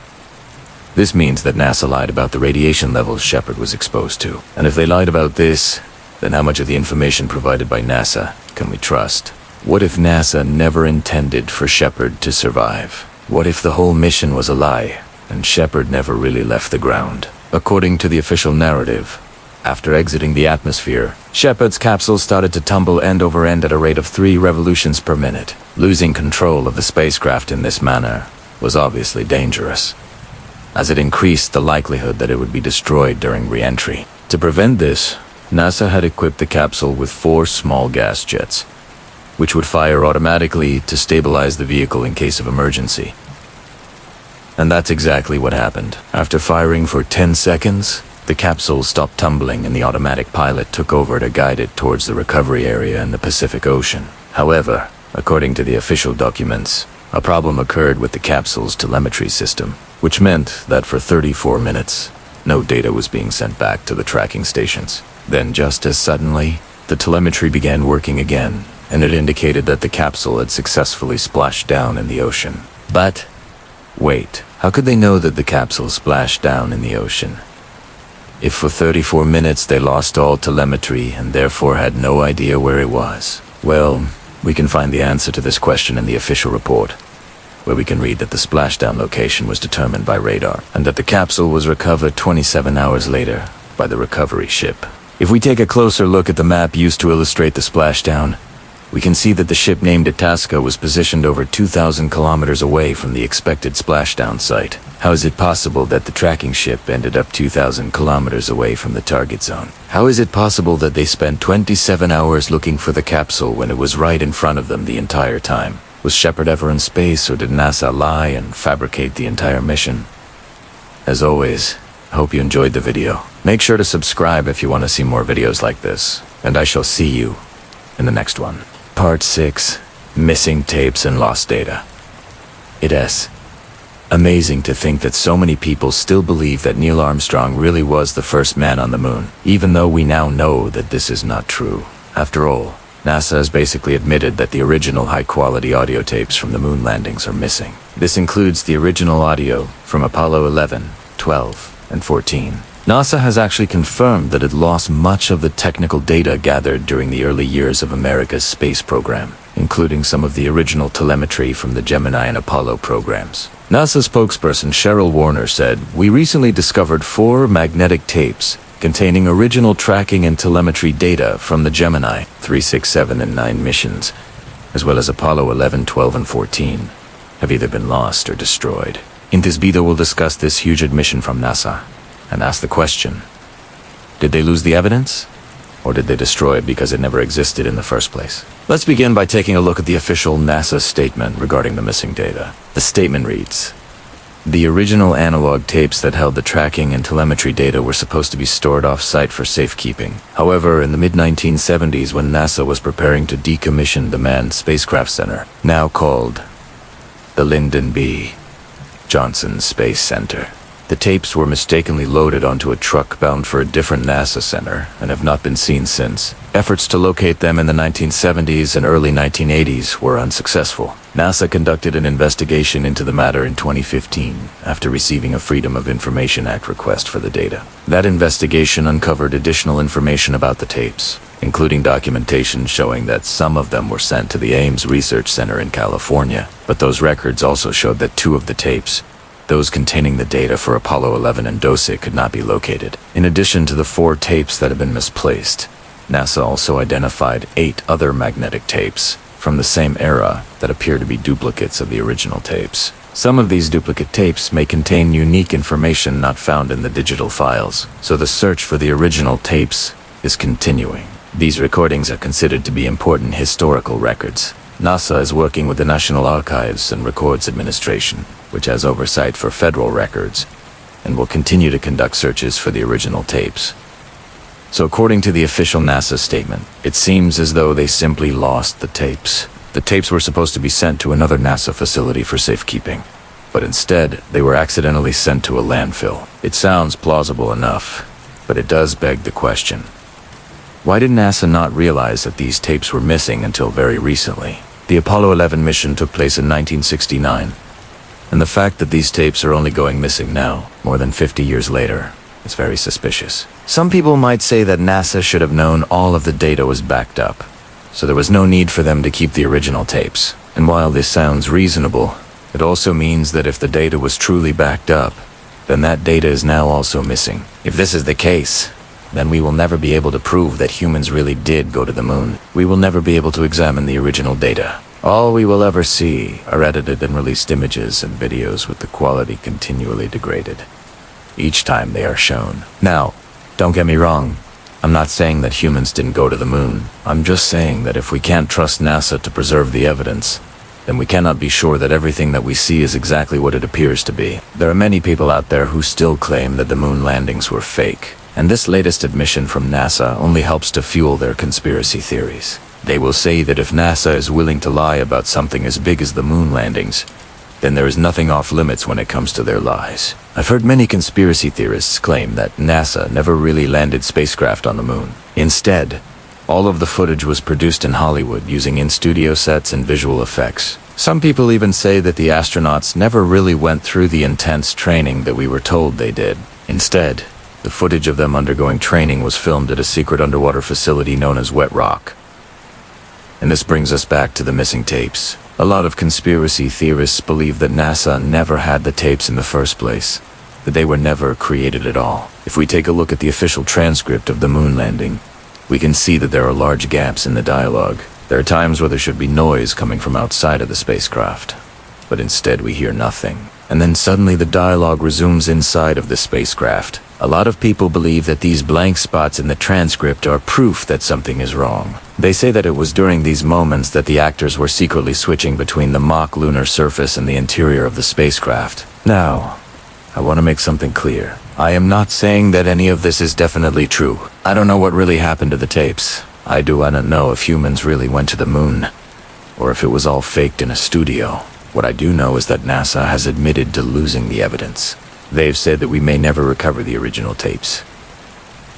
S1: This means that NASA lied about the radiation levels Shepard was exposed to. And if they lied about this, then how much of the information provided by NASA can we trust? What if NASA never intended for Shepard to survive? What if the whole mission was a lie, and Shepard never really left the ground? According to the official narrative, after exiting the atmosphere, Shepard's capsule started to tumble end over end at a rate of 3 revolutions per minute. Losing control of the spacecraft in this manner was obviously dangerous, as it increased the likelihood that it would be destroyed during re-entry. To prevent this, NASA had equipped the capsule with 4 small gas jets, which would fire automatically to stabilize the vehicle in case of emergency. And that's exactly what happened. After firing for 10 seconds, the capsule stopped tumbling and the automatic pilot took over to guide it towards the recovery area in the Pacific Ocean. However, according to the official documents, a problem occurred with the capsule's telemetry system, which meant that for 34 minutes, no data was being sent back to the tracking stations. Then just as suddenly, the telemetry began working again, and it indicated that the capsule had successfully splashed down in the ocean. But wait, how could they know that the capsule splashed down in the ocean if for 34 minutes they lost all telemetry and therefore had no idea where it was? Well, we can find the answer to this question in the official report, where we can read that the splashdown location was determined by radar, and that the capsule was recovered 27 hours later by the recovery ship. If we take a closer look at the map used to illustrate the splashdown, we can see that the ship named Itasca was positioned over 2,000 kilometers away from the expected splashdown site. How is it possible that the tracking ship ended up 2,000 kilometers away from the target zone? How is it possible that they spent 27 hours looking for the capsule when it was right in front of them the entire time? Was Shepard ever in space, or did NASA lie and fabricate the entire mission? As always, I hope you enjoyed the video. Make sure to subscribe if you want to see more videos like this, and I shall see you in the next one. Part 6. Missing Tapes and Lost Data. It is amazing to think that so many people still believe that Neil Armstrong really was the first man on the moon, even though we now know that this is not true. After all, NASA has basically admitted that the original high-quality audio tapes from the moon landings are missing. This includes the original audio from Apollo 11, 12, and 14. NASA has actually confirmed that it lost much of the technical data gathered during the early years of America's space program, including some of the original telemetry from the Gemini and Apollo programs. NASA spokesperson Cheryl Warner said, "We recently discovered 4 magnetic tapes containing original tracking and telemetry data from the Gemini 3, 6, 7, and 9 missions, as well as Apollo 11, 12, and 14, have either been lost or destroyed." In this video, we'll discuss this huge admission from NASA and ask the question, did they lose the evidence? Or did they destroy it because it never existed in the first place? Let's begin by taking a look at the official NASA statement regarding the missing data. The statement reads, "The original analog tapes that held the tracking and telemetry data were supposed to be stored off-site for safekeeping. However, in the mid-1970s, when NASA was preparing to decommission the Manned Spacecraft Center, now called the Lyndon B. Johnson Space Center, the tapes were mistakenly loaded onto a truck bound for a different NASA center and have not been seen since. Efforts to locate them in the 1970s and early 1980s were unsuccessful. NASA conducted an investigation into the matter in 2015 after receiving a Freedom of Information Act request for the data. That investigation uncovered additional information about the tapes, including documentation showing that some of them were sent to the Ames Research Center in California. But those records also showed that 2 of the tapes those containing the data for Apollo 11 and Dose could not be located. In addition to the 4 tapes that had been misplaced, NASA also identified 8 other magnetic tapes from the same era that appear to be duplicates of the original tapes. Some of these duplicate tapes may contain unique information not found in the digital files, so the search for the original tapes is continuing. These recordings are considered to be important historical records. NASA is working with the National Archives and Records Administration, which has oversight for federal records, and will continue to conduct searches for the original tapes. So according to the official NASA statement, it seems as though they simply lost the tapes. The tapes were supposed to be sent to another NASA facility for safekeeping, but instead they were accidentally sent to a landfill. It sounds plausible enough, but it does beg the question. Why did NASA not realize that these tapes were missing until very recently? The Apollo 11 mission took place in 1969, and the fact that these tapes are only going missing now, more than 50 years later, is very suspicious. Some people might say that NASA should have known all of the data was backed up, so there was no need for them to keep the original tapes. And while this sounds reasonable, it also means that if the data was truly backed up, then that data is now also missing. If this is the case, then we will never be able to prove that humans really did go to the moon. We will never be able to examine the original data. All we will ever see are edited and released images and videos with the quality continually degraded each time they are shown. Now, don't get me wrong. I'm not saying that humans didn't go to the moon. I'm just saying that if we can't trust NASA to preserve the evidence, then we cannot be sure that everything that we see is exactly what it appears to be. There are many people out there who still claim that the moon landings were fake, and this latest admission from NASA only helps to fuel their conspiracy theories. They will say that if NASA is willing to lie about something as big as the moon landings, then there is nothing off limits when it comes to their lies. I've heard many conspiracy theorists claim that NASA never really landed spacecraft on the moon. Instead, all of the footage was produced in Hollywood using in-studio sets and visual effects. Some people even say that the astronauts never really went through the intense training that we were told they did. Instead, the footage of them undergoing training was filmed at a secret underwater facility known as Wet Rock. And this brings us back to the missing tapes. A lot of conspiracy theorists believe that NASA never had the tapes in the first place, that they were never created at all. If we take a look at the official transcript of the moon landing, we can see that there are large gaps in the dialogue. There are times where there should be noise coming from outside of the spacecraft, but instead we hear nothing. And then suddenly the dialogue resumes inside of the spacecraft. A lot of people believe that these blank spots in the transcript are proof that something is wrong. They say that it was during these moments that the actors were secretly switching between the mock lunar surface and the interior of the spacecraft. Now, I want to make something clear. I am not saying that any of this is definitely true. I don't know what really happened to the tapes. I do not know if humans really went to the moon, or if it was all faked in a studio. What I do know is that NASA has admitted to losing the evidence. They've said that we may never recover the original tapes.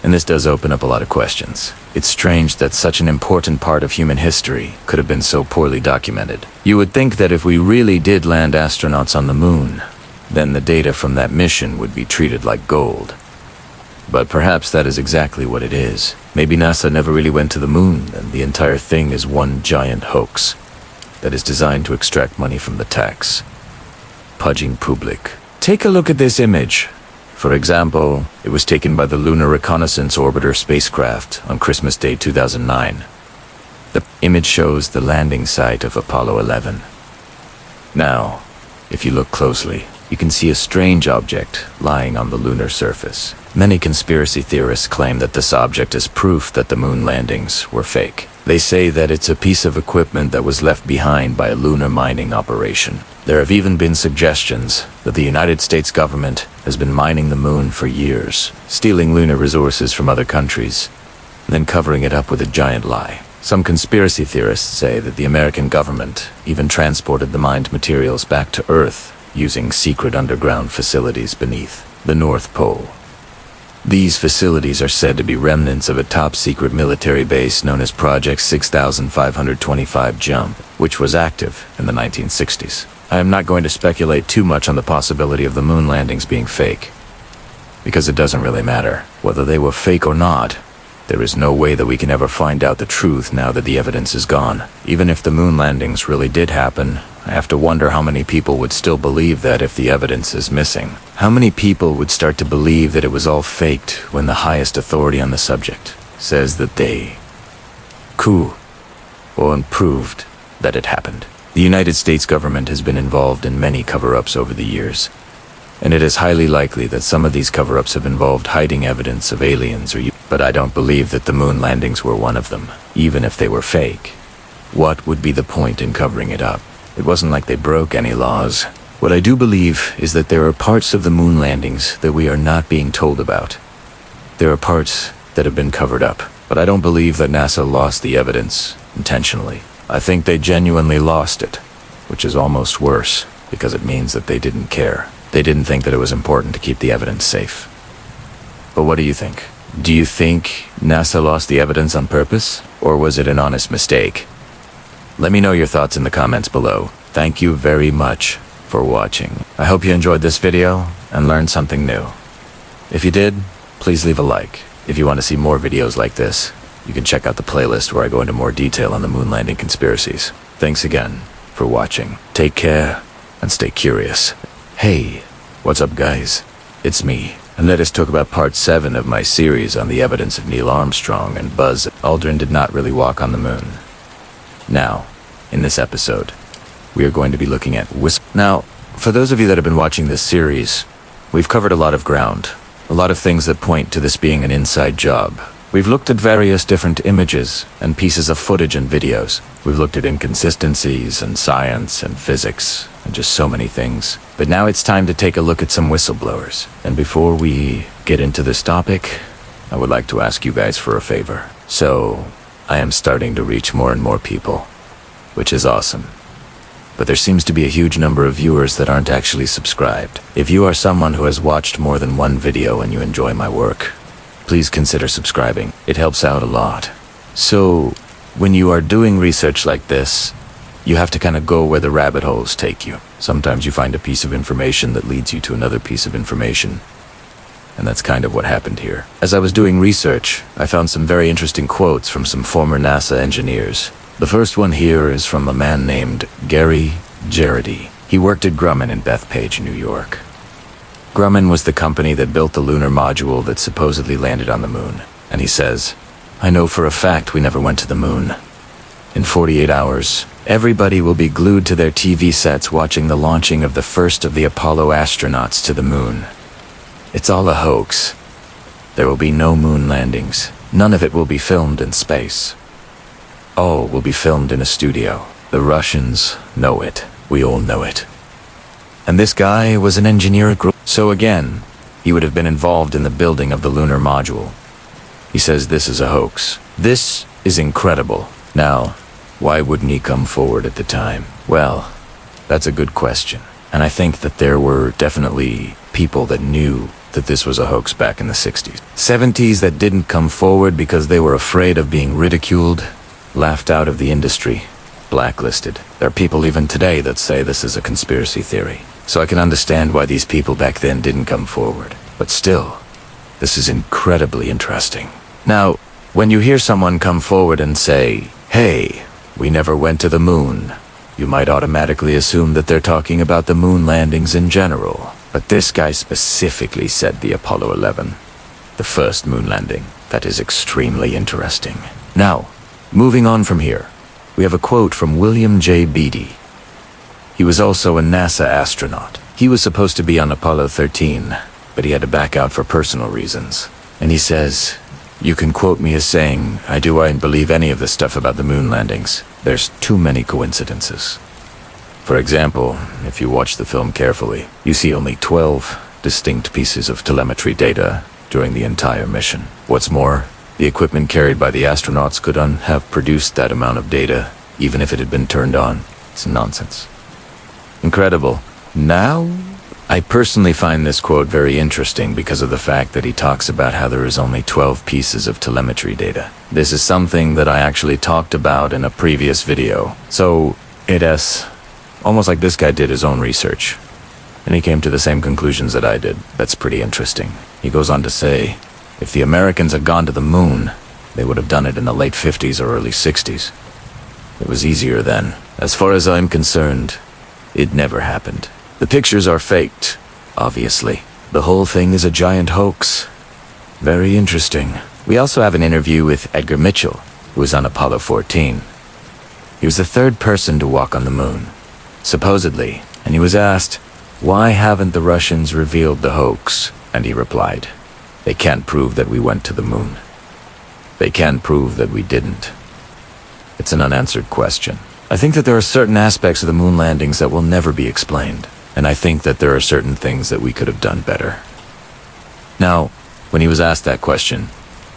S1: And this does open up a lot of questions. It's strange that such an important part of human history could have been so poorly documented. You would think that if we really did land astronauts on the moon, then the data from that mission would be treated like gold. But perhaps that is exactly what it is. Maybe NASA never really went to the moon, and the entire thing is one giant hoax that is designed to extract money from the tax pudging public. Take a look at this image. For example, it was taken by the Lunar Reconnaissance Orbiter spacecraft on Christmas Day 2009. The image shows the landing site of Apollo 11. Now, if you look closely, you can see a strange object lying on the lunar surface. Many conspiracy theorists claim that this object is proof that the moon landings were fake. They say that it's a piece of equipment that was left behind by a lunar mining operation. There have even been suggestions that the United States government has been mining the moon for years, stealing lunar resources from other countries, then covering it up with a giant lie. Some conspiracy theorists say that the American government even transported the mined materials back to Earth using secret underground facilities beneath the North Pole. These facilities are said to be remnants of a top-secret military base known as Project 6525 Jump, which was active in the 1960s. I am not going to speculate too much on the possibility of the moon landings being fake, because it doesn't really matter. Whether they were fake or not, There is no way that we can ever find out the truth now that the evidence is gone. Even if the moon landings really did happen, I have to wonder how many people would still believe that if the evidence is missing. How many people would start to believe that it was all faked when the highest authority on the subject says that they proved that it happened. The United States government has been involved in many cover-ups over the years, and it is highly likely that some of these cover-ups have involved hiding evidence of aliens but I don't believe that the moon landings were one of them, even if they were fake. What would be the point in covering it up? It wasn't like they broke any laws. What I do believe is that there are parts of the moon landings that we are not being told about. There are parts that have been covered up, but I don't believe that NASA lost the evidence intentionally. I think they genuinely lost it, which is almost worse, because it means that they didn't care. They didn't think that it was important to keep the evidence safe. But what do you think? Do you think NASA lost the evidence on purpose, or was it an honest mistake? Let me know your thoughts in the comments below. Thank you very much for watching. I hope you enjoyed this video and learned something new. If you did, please leave a like. If you want to see more videos like this, you can check out the playlist where I go into more detail on the moon landing conspiracies. Thanks again for watching. Take care and stay curious. Hey, what's up guys? It's me, and let us talk about part 7 of my series on the evidence of Neil Armstrong and Buzz Aldrin did not really walk on the moon. Now, in this episode, we are going to be looking at Now, for those of you that have been watching this series, we've covered a lot of ground, a lot of things that point to this being an inside job. We've looked at various different images and pieces of footage and videos. We've looked at inconsistencies and science and physics and just so many things. But now it's time to take a look at some whistleblowers. And before we get into this topic, I would like to ask you guys for a favor. So, I am starting to reach more and more people, which is awesome. But there seems to be a huge number of viewers that aren't actually subscribed. If you are someone who has watched more than one video and you enjoy my work, please consider subscribing. It helps out a lot. So, when you are doing research like this, you have to kind of go where the rabbit holes take you. Sometimes you find a piece of information that leads you to another piece of information. And that's kind of what happened here. As I was doing research, I found some very interesting quotes from some former NASA engineers. The first one here is from a man named Gary Jarrety. He worked at Grumman in Bethpage, New York. Grumman was the company that built the lunar module that supposedly landed on the moon. And he says, "I know for a fact we never went to the moon. In 48 hours, everybody will be glued to their TV sets watching the launching of the first of the Apollo astronauts to the moon. It's all a hoax. There will be no moon landings. None of it will be filmed in space. All will be filmed in a studio. The Russians know it. We all know it." And this guy was an engineer at Grumman. So again, he would have been involved in the building of the lunar module. He says this is a hoax. This is incredible. Now, why wouldn't he come forward at the time? Well, that's a good question. And I think that there were definitely people that knew that this was a hoax back in the 60s. 70s that didn't come forward because they were afraid of being ridiculed, laughed out of the industry, blacklisted. There are people even today that say this is a conspiracy theory. So I can understand why these people back then didn't come forward. But still, this is incredibly interesting. Now, when you hear someone come forward and say, "Hey, we never went to the moon," you might automatically assume that they're talking about the moon landings in general. But this guy specifically said the Apollo 11, the first moon landing. That is extremely interesting. Now, moving on from here, we have a quote from William J. Beatty. He was also a NASA astronaut. He was supposed to be on Apollo 13, but he had to back out for personal reasons. And he says, "You can quote me as saying, I don't believe any of this stuff about the moon landings. There's too many coincidences." For example, if you watch the film carefully, you see only 12 distinct pieces of telemetry data during the entire mission. What's more, the equipment carried by the astronauts couldn't have produced that amount of data, even if it had been turned on. It's nonsense. Incredible. Now, I personally find this quote very interesting because of the fact that he talks about how there is only 12 pieces of telemetry data. This is something that I actually talked about in a previous video. So, it is almost like this guy did his own research, and he came to the same conclusions that I did. That's pretty interesting. He goes on to say, if the Americans had gone to the moon, They would have done it in the late 50s or early 60s. It was easier then. As far as I'm concerned, it never happened. The pictures are faked, obviously. The whole thing is a giant hoax. Very interesting. We also have an interview with Edgar Mitchell, who was on Apollo 14. He was the third person to walk on the moon, supposedly, and he was asked, "Why haven't the Russians revealed the hoax?" And he replied, "They can't prove that we went to the moon. They can't prove that we didn't." It's an unanswered question. I think that there are certain aspects of the moon landings that will never be explained, and I think that there are certain things that we could have done better. Now, when he was asked that question,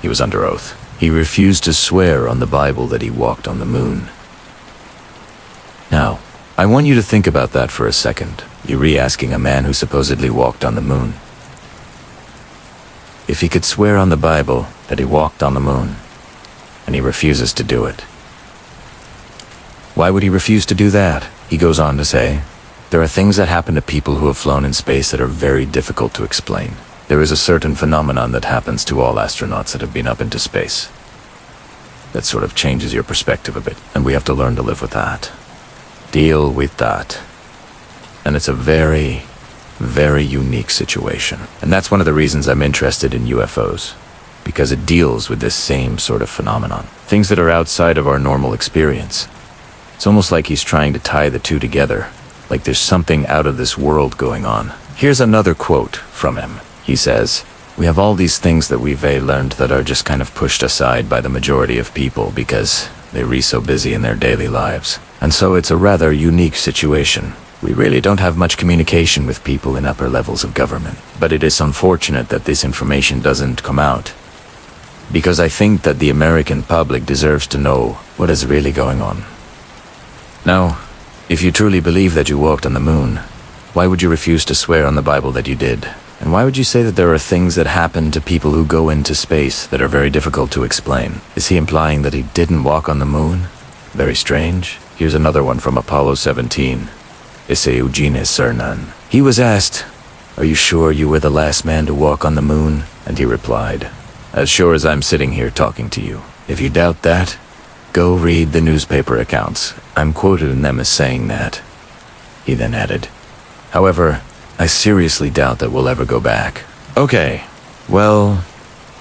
S1: he was under oath. He refused to swear on the Bible that he walked on the moon. Now, I want you to think about that for a second. You're re-asking a man who supposedly walked on the moon. If he could swear on the Bible that he walked on the moon, and he refuses to do it, why would he refuse to do that? He goes on to say, there are things that happen to people who have flown in space that are very difficult to explain. There is a certain phenomenon that happens to all astronauts that have been up into space. That sort of changes your perspective a bit, and we have to learn to live with that. Deal with that. And it's a very, very unique situation. And that's one of the reasons I'm interested in UFOs, because it deals with this same sort of phenomenon. Things that are outside of our normal experience. It's almost like he's trying to tie the two together, like there's something out of this world going on. Here's another quote from him. He says, "We have all these things that we've learned that are just kind of pushed aside by the majority of people because they're so busy in their daily lives. And so it's a rather unique situation. We really don't have much communication with people in upper levels of government. But it is unfortunate that this information doesn't come out, because I think that the American public deserves to know what is really going on." Now, if you truly believe that you walked on the moon, why would you refuse to swear on the Bible that you did? And why would you say that there are things that happen to people who go into space that are very difficult to explain? Is he implying that he didn't walk on the moon? Very strange. Here's another one from Apollo 17. Ese Eugene Cernan. He was asked, "Are you sure you were the last man to walk on the moon?" And he replied, "As sure as I'm sitting here talking to you. If you doubt that, go read the newspaper accounts. I'm quoted in them as saying that." He then added, "However, I seriously doubt that we'll ever go back." Okay, well,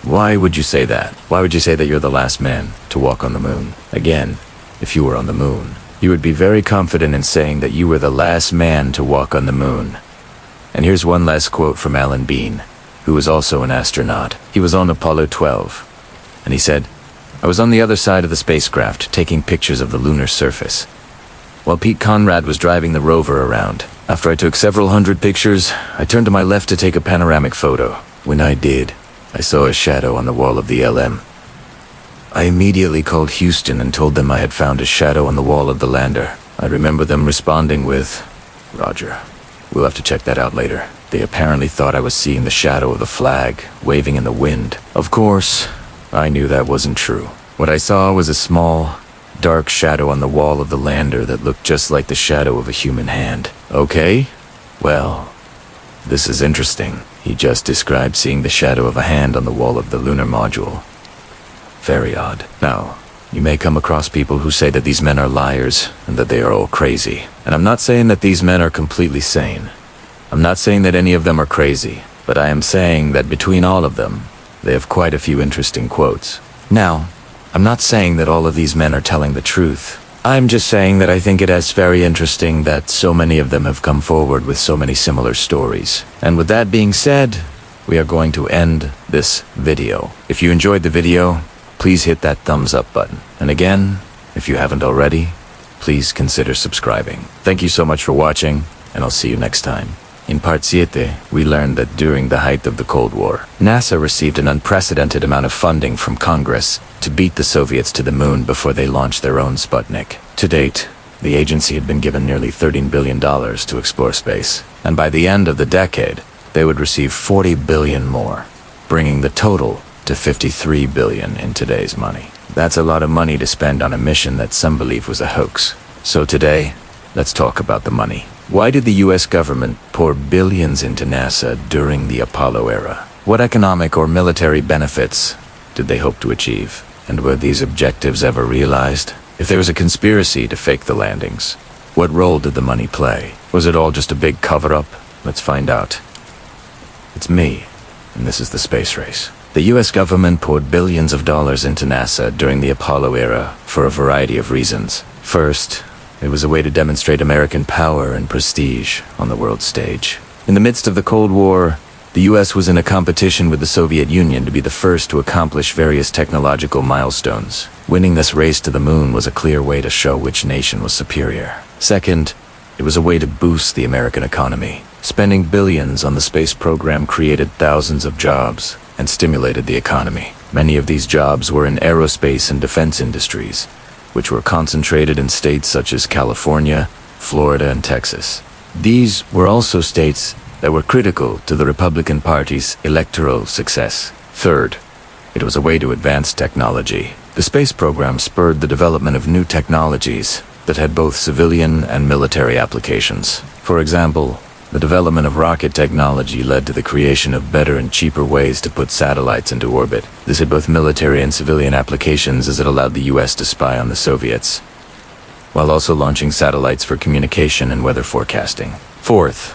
S1: why would you say that? Why would you say that you're the last man to walk on the moon? Again, if you were on the moon, you would be very confident in saying that you were the last man to walk on the moon. And here's one last quote from Alan Bean, who was also an astronaut. He was on Apollo 12, and he said, "I was on the other side of the spacecraft taking pictures of the lunar surface, while Pete Conrad was driving the rover around. After I took several hundred pictures, I turned to my left to take a panoramic photo. When I did, I saw a shadow on the wall of the LM. I immediately called Houston and told them I had found a shadow on the wall of the lander. I remember them responding with, 'Roger. We'll have to check that out later.' They apparently thought I was seeing the shadow of the flag waving in the wind. Of course, I knew that wasn't true. What I saw was a small, dark shadow on the wall of the lander that looked just like the shadow of a human hand." Okay, well, this is interesting. He just described seeing the shadow of a hand on the wall of the lunar module. Very odd. Now, you may come across people who say that these men are liars and that they are all crazy. And I'm not saying that these men are completely sane. I'm not saying that any of them are crazy, but I am saying that between all of them, they have quite a few interesting quotes. Now, I'm not saying that all of these men are telling the truth. I'm just saying that I think it is very interesting that so many of them have come forward with so many similar stories. And with that being said, we are going to end this video. If you enjoyed the video, please hit that thumbs up button. And again, if you haven't already, please consider subscribing. Thank you so much for watching, and I'll see you next time. In Part 7, we learned that during the height of the Cold War, NASA received an unprecedented amount of funding from Congress to beat the Soviets to the moon before they launched their own Sputnik. To date, the agency had been given nearly $13 billion to explore space, and by the end of the decade, they would receive $40 billion more, bringing the total to $53 billion in today's money. That's a lot of money to spend on a mission that some believe was a hoax. So today, let's talk about the money. Why did the US government pour billions into NASA during the Apollo era? What economic or military benefits did they hope to achieve? And were these objectives ever realized? If there was a conspiracy to fake the landings, what role did the money play? Was it all just a big cover-up? Let's find out. It's me, and this is the space race. The US government poured billions of dollars into NASA during the Apollo era for a variety of reasons. First, it was a way to demonstrate American power and prestige on the world stage. In the midst of the Cold War, the US was in a competition with the Soviet Union to be the first to accomplish various technological milestones. Winning this race to the moon was a clear way to show which nation was superior. Second, it was a way to boost the American economy. Spending billions on the space program created thousands of jobs and stimulated the economy. Many of these jobs were in aerospace and defense industries, which were concentrated in states such as California, Florida, and Texas. These were also states that were critical to the Republican Party's electoral success. Third, it was a way to advance technology. The space program spurred the development of new technologies that had both civilian and military applications. For example, the development of rocket technology led to the creation of better and cheaper ways to put satellites into orbit. This had both military and civilian applications, as it allowed the US to spy on the Soviets, while also launching satellites for communication and weather forecasting. Fourth,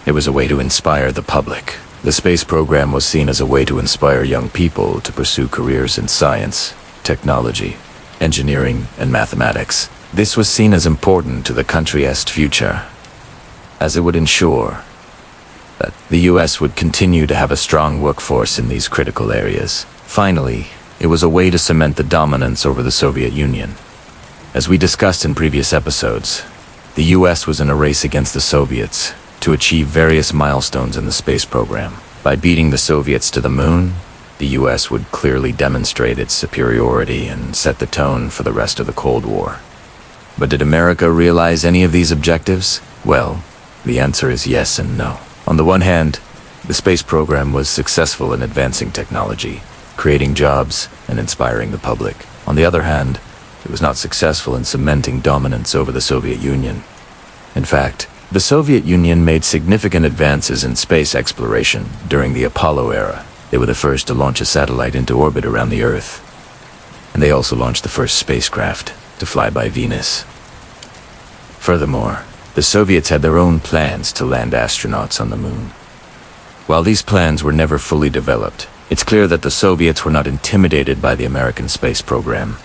S1: it was a way to inspire the public. The space program was seen as a way to inspire young people to pursue careers in science, technology, engineering, and mathematics. This was seen as important to the country's future, as it would ensure that the US would continue to have a strong workforce in these critical areas. Finally, it was a way to cement the dominance over the Soviet Union. As we discussed in previous episodes, the US was in a race against the Soviets to achieve various milestones in the space program. By beating the Soviets to the moon, the US would clearly demonstrate its superiority and set the tone for the rest of the Cold War. But did America realize any of these objectives? Well, the answer is yes and no. On the one hand, the space program was successful in advancing technology, creating jobs, and inspiring the public. On the other hand, it was not successful in cementing dominance over the Soviet Union. In fact, the Soviet Union made significant advances in space exploration during the Apollo era. They were the first to launch a satellite into orbit around the Earth, and they also launched the first spacecraft to fly by Venus. Furthermore, the Soviets had their own plans to land astronauts on the moon. While these plans were never fully developed, it's clear that the Soviets were not intimidated by the American space program.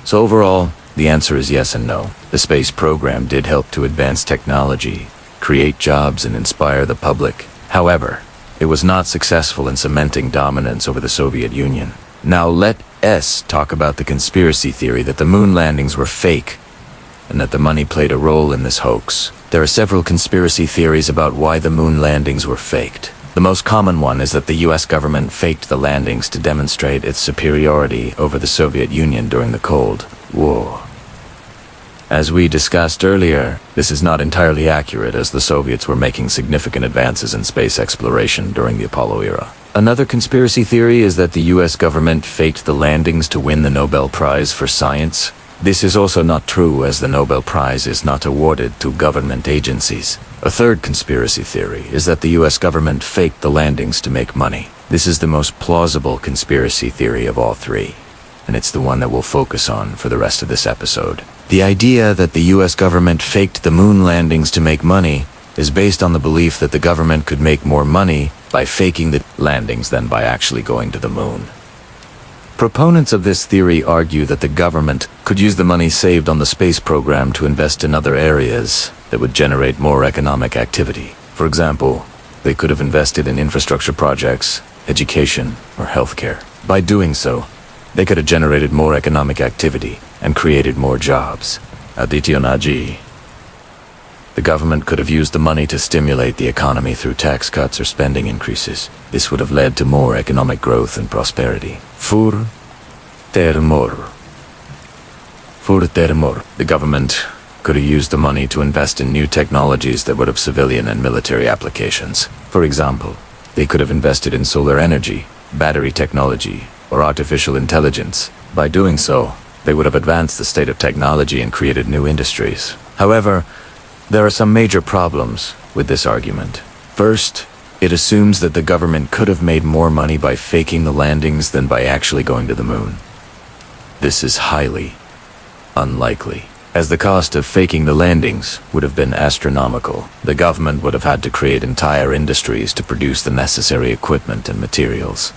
S1: So overall, the answer is yes and no. The space program did help to advance technology, create jobs, and inspire the public. However, it was not successful in cementing dominance over the Soviet Union. Now let us talk about the conspiracy theory that the moon landings were fake and that the money played a role in this hoax. There are several conspiracy theories about why the moon landings were faked. The most common one is that the US government faked the landings to demonstrate its superiority over the Soviet Union during the Cold War. As we discussed earlier, this is not entirely accurate, as the Soviets were making significant advances in space exploration during the Apollo era. Another conspiracy theory is that the US government faked the landings to win the Nobel Prize for Science. This is also not true, as the Nobel Prize is not awarded to government agencies. A third conspiracy theory is that the US government faked the landings to make money. This is the most plausible conspiracy theory of all three, and it's the one that we'll focus on for the rest of this episode. The idea that the US government faked the moon landings to make money is based on the belief that the government could make more money by faking the landings than by actually going to the moon. Proponents of this theory argue that the government could use the money saved on the space program to invest in other areas that would generate more economic activity. For example, they could have invested in infrastructure projects, education, or healthcare. By doing so, they could have generated more economic activity and created more jobs. Additionally, the government could have used the money to stimulate the economy through tax cuts or spending increases. This would have led to more economic growth and prosperity. Furthermore, the government could have used the money to invest in new technologies that would have civilian and military applications. For example, they could have invested in solar energy, battery technology, or artificial intelligence. By doing so, they would have advanced the state of technology and created new industries. However, there are some major problems with this argument. First, it assumes that the government could have made more money by faking the landings than by actually going to the moon. This is highly unlikely, as the cost of faking the landings would have been astronomical. The government would have had to create entire industries to produce the necessary equipment and materials.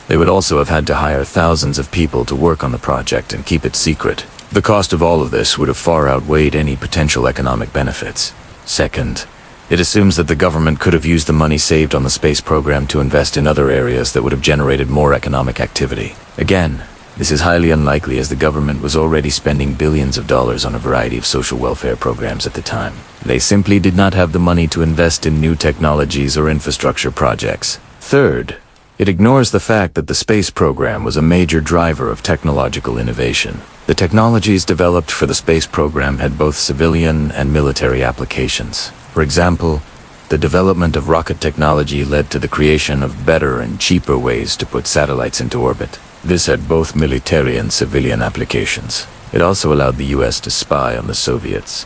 S1: They would also have had to hire thousands of people to work on the project and keep it secret. The cost of all of this would have far outweighed any potential economic benefits. Second, it assumes that the government could have used the money saved on the space program to invest in other areas that would have generated more economic activity. Again, this is highly unlikely, as the government was already spending billions of dollars on a variety of social welfare programs at the time. They simply did not have the money to invest in new technologies or infrastructure projects. Third, it ignores the fact that the space program was a major driver of technological innovation. The technologies developed for the space program had both civilian and military applications. For example, the development of rocket technology led to the creation of better and cheaper ways to put satellites into orbit. This had both military and civilian applications. It also allowed the US to spy on the Soviets,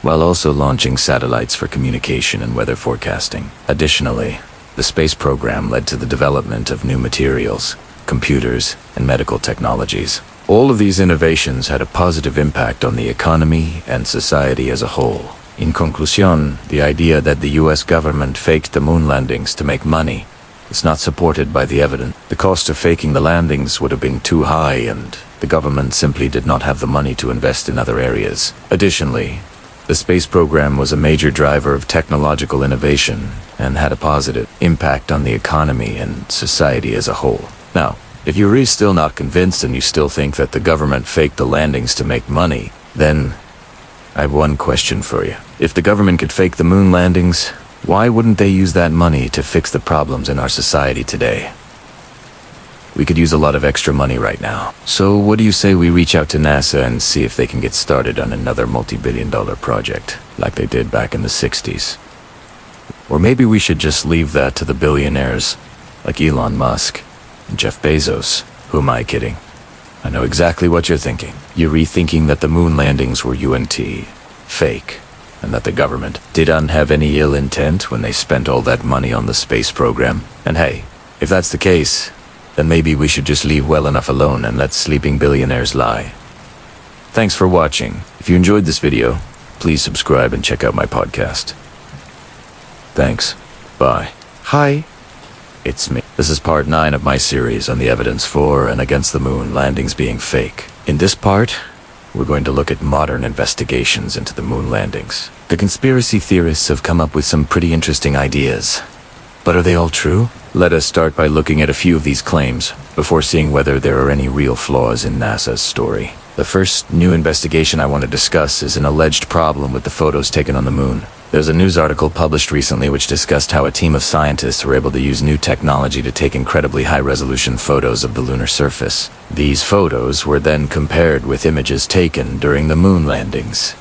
S1: while also launching satellites for communication and weather forecasting. Additionally, the space program led to the development of new materials, computers, and medical technologies. All of these innovations had a positive impact on the economy and society as a whole. In conclusion, the idea that the US government faked the moon landings to make money is not supported by the evidence. The cost of faking the landings would have been too high, and the government simply did not have the money to invest in other areas. Additionally, the space program was a major driver of technological innovation and had a positive impact on the economy and society as a whole. Now, if you're really still not convinced and you still think that the government faked the landings to make money, then I have one question for you. If the government could fake the moon landings, why wouldn't they use that money to fix the problems in our society today? We could use a lot of extra money right now. So what do you say we reach out to NASA and see if they can get started on another multi-billion-dollar project, like they did back in the 60s? Or maybe we should just leave that to the billionaires, like Elon Musk and Jeff Bezos. Who am I kidding? I know exactly what you're thinking. You're rethinking that the moon landings were fake, and that the government didn't have any ill intent when they spent all that money on the space program. And hey, if that's the case, then maybe we should just leave well enough alone and let sleeping billionaires lie. Thanks for watching. If you enjoyed this video, please subscribe and check out my podcast. Thanks. Bye. Hi. It's me. This is part 9 of my series on the evidence for and against the moon landings being fake. In this part, we're going to look at modern investigations into the moon landings. The conspiracy theorists have come up with some pretty interesting ideas. But are they all true? Let us start by looking at a few of these claims before seeing whether there are any real flaws in NASA's story. The first new investigation I want to discuss is an alleged problem with the photos taken on the moon. There's a news article published recently which discussed how a team of scientists were able to use new technology to take incredibly high-resolution photos of the lunar surface. These photos were then compared with images taken during the moon landings,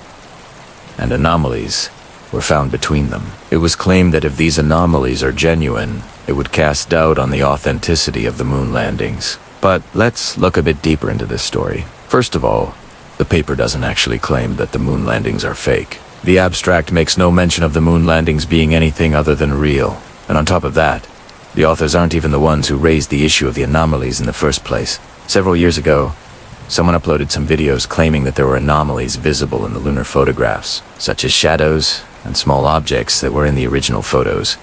S1: and anomalies were found between them. It was claimed that if these anomalies are genuine, it would cast doubt on the authenticity of the moon landings. But let's look a bit deeper into this story. First of all, the paper doesn't actually claim that the moon landings are fake. The abstract makes no mention of the moon landings being anything other than real. And on top of that, the authors aren't even the ones who raised the issue of the anomalies in the first place. Several years ago, someone uploaded some videos claiming that there were anomalies visible in the lunar photographs, such as shadows and small objects that were in the original photos,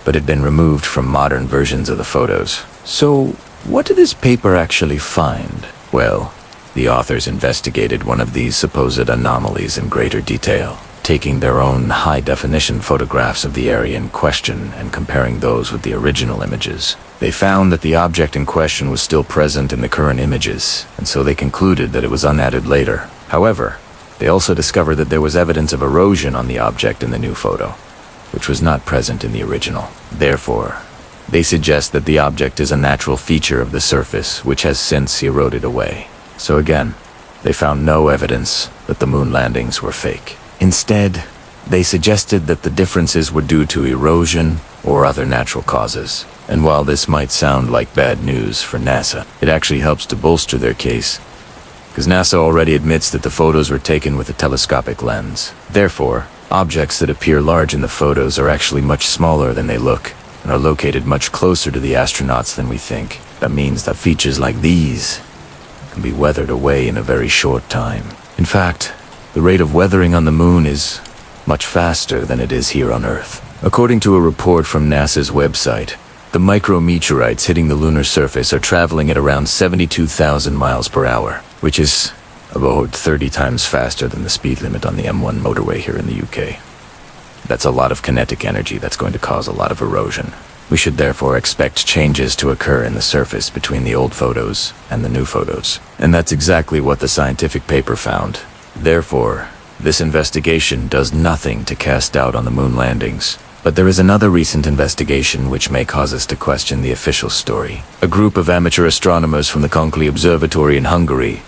S1: but had been removed from modern versions of the photos. So, what did this paper actually find? Well, the authors investigated one of these supposed anomalies in greater detail, taking their own high-definition photographs of the area in question and comparing those with the original images. They found that the object in question was still present in the current images, and so they concluded that it was unadded later. However, they also discovered that there was evidence of erosion on the object in the new photo, which was not present in the original. Therefore, they suggest that the object is a natural feature of the surface, which has since eroded away. So again, they found no evidence that the moon landings were fake. Instead, they suggested that the differences were due to erosion or other natural causes. And while this might sound like bad news for NASA, it actually helps to bolster their case, because NASA already admits that the photos were taken with a telescopic lens. Therefore, objects that appear large in the photos are actually much smaller than they look, and are located much closer to the astronauts than we think. That means that features like these can be weathered away in a very short time. In fact, the rate of weathering on the moon is much faster than it is here on Earth. According to a report from NASA's website, the micrometeorites hitting the lunar surface are traveling at around 72,000 miles per hour, which is about 30 times faster than the speed limit on the M1 motorway here in the UK. That's a lot of kinetic energy that's going to cause a lot of erosion. We should therefore expect changes to occur in the surface between the old photos and the new photos. And that's exactly what the scientific paper found. Therefore, this investigation does nothing to cast doubt on the moon landings. But there is another recent investigation which may cause us to question the official story. A group of amateur astronomers from the Konklí Observatory in Hungary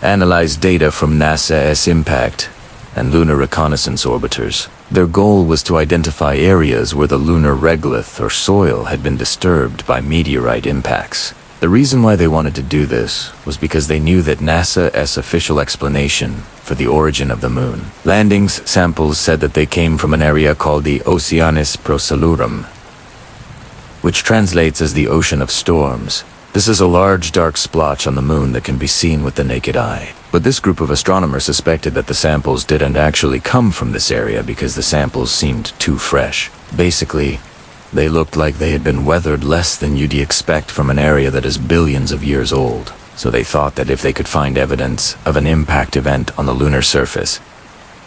S1: analyzed data from NASA's impact and lunar reconnaissance orbiters. Their goal was to identify areas where the lunar regolith or soil had been disturbed by meteorite impacts. The reason why they wanted to do this was because they knew that NASA's official explanation for the origin of the moon landings samples said that they came from an area called the Oceanus Procellarum, which translates as the Ocean of Storms. This is a large dark splotch on the moon that can be seen with the naked eye. But this group of astronomers suspected that the samples didn't actually come from this area because the samples seemed too fresh. Basically, they looked like they had been weathered less than you'd expect from an area that is billions of years old. So they thought that if they could find evidence of an impact event on the lunar surface,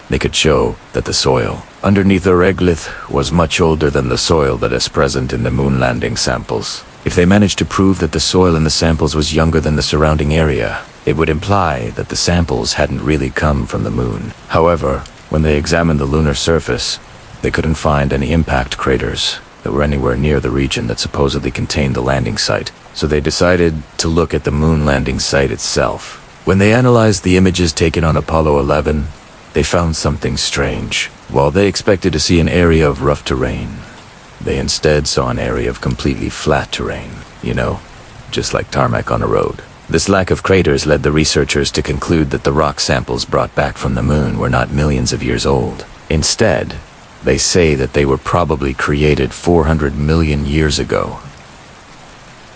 S1: they could show that the soil underneath the regolith was much older than the soil that is present in the moon landing samples. If they managed to prove that the soil in the samples was younger than the surrounding area, it would imply that the samples hadn't really come from the moon. However, when they examined the lunar surface, they couldn't find any impact craters that were anywhere near the region that supposedly contained the landing site. So they decided to look at the moon landing site itself. When they analyzed the images taken on Apollo 11, they found something strange. While they expected to see an area of rough terrain, they instead saw an area of completely flat terrain. You know, just like tarmac on a road. This lack of craters led the researchers to conclude that the rock samples brought back from the moon were not millions of years old. Instead, they say that they were probably created 400 million years ago,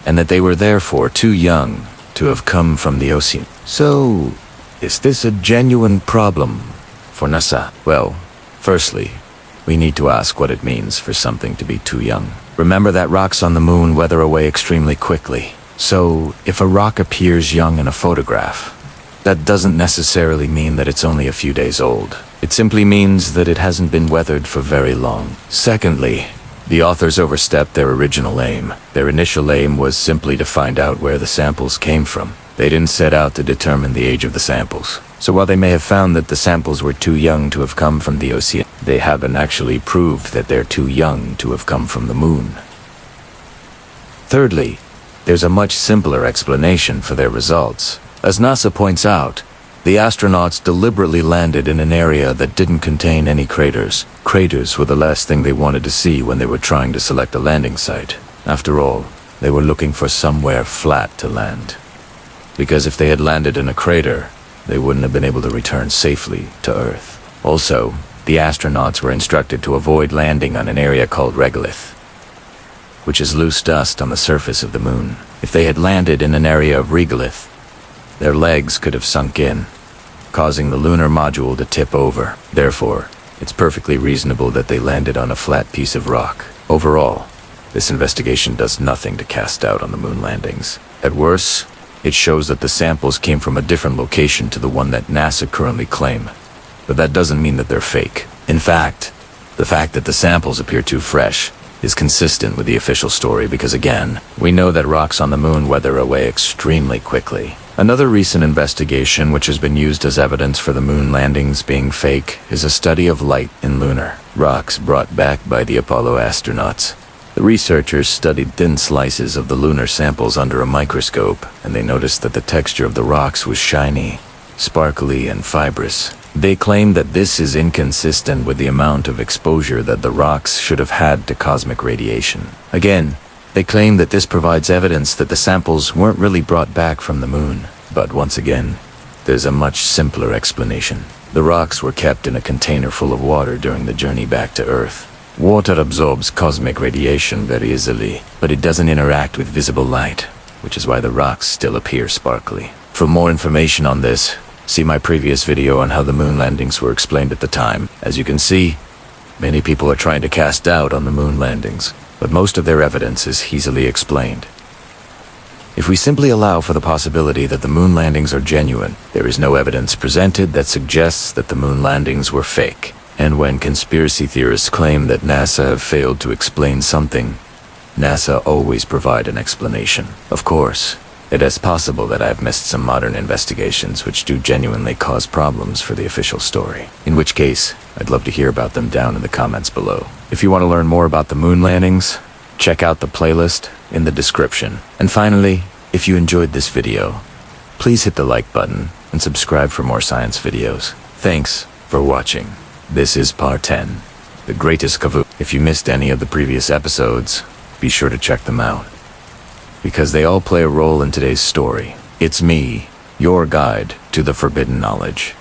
S1: and that they were therefore too young to have come from the ocean. So, is this a genuine problem for NASA? Well, firstly, we need to ask what it means for something to be too young. Remember that rocks on the moon weather away extremely quickly. So, if a rock appears young in a photograph, that doesn't necessarily mean that it's only a few days old. It simply means that it hasn't been weathered for very long. Secondly, the authors overstepped their original aim. Their initial aim was simply to find out where the samples came from. They didn't set out to determine the age of the samples. So while they may have found that the samples were too young to have come from the ocean, they haven't actually proved that they're too young to have come from the moon. Thirdly, there's a much simpler explanation for their results. As NASA points out, the astronauts deliberately landed in an area that didn't contain any craters. Craters were the last thing they wanted to see when they were trying to select a landing site. After all, they were looking for somewhere flat to land. Because if they had landed in a crater, they wouldn't have been able to return safely to Earth. Also, the astronauts were instructed to avoid landing on an area called regolith, which is loose dust on the surface of the moon. If they had landed in an area of regolith, their legs could have sunk in, causing the lunar module to tip over. Therefore, it's perfectly reasonable that they landed on a flat piece of rock. Overall, this investigation does nothing to cast doubt on the moon landings. At worst, it shows that the samples came from a different location to the one that NASA currently claim. But that doesn't mean that they're fake. In fact, the fact that the samples appear too fresh is consistent with the official story because, again, we know that rocks on the moon weather away extremely quickly. Another recent investigation which has been used as evidence for the moon landings being fake is a study of light in lunar rocks brought back by the Apollo astronauts. The researchers studied thin slices of the lunar samples under a microscope, and they noticed that the texture of the rocks was shiny, sparkly, and fibrous. They claim that this is inconsistent with the amount of exposure that the rocks should have had to cosmic radiation. Again, they claim that this provides evidence that the samples weren't really brought back from the moon. But once again, there's a much simpler explanation. The rocks were kept in a container full of water during the journey back to Earth. Water absorbs cosmic radiation very easily, but it doesn't interact with visible light, which is why the rocks still appear sparkly. For more information on this, see my previous video on how the moon landings were explained at the time. As you can see, many people are trying to cast doubt on the moon landings, but most of their evidence is easily explained. If we simply allow for the possibility that the moon landings are genuine, there is no evidence presented that suggests that the moon landings were fake. And when conspiracy theorists claim that NASA have failed to explain something, NASA always provide an explanation. Of course, it is possible that I have missed some modern investigations which do genuinely cause problems for the official story. In which case, I'd love to hear about them down in the comments below. If you want to learn more about the moon landings, check out the playlist in the description. And finally, if you enjoyed this video, please hit the like button and subscribe for more science videos. Thanks for watching. This is part 10, the greatest kavoo. If you missed any of the previous episodes, be sure to check them out, because they all play a role in today's story. It's me, your guide to the forbidden knowledge.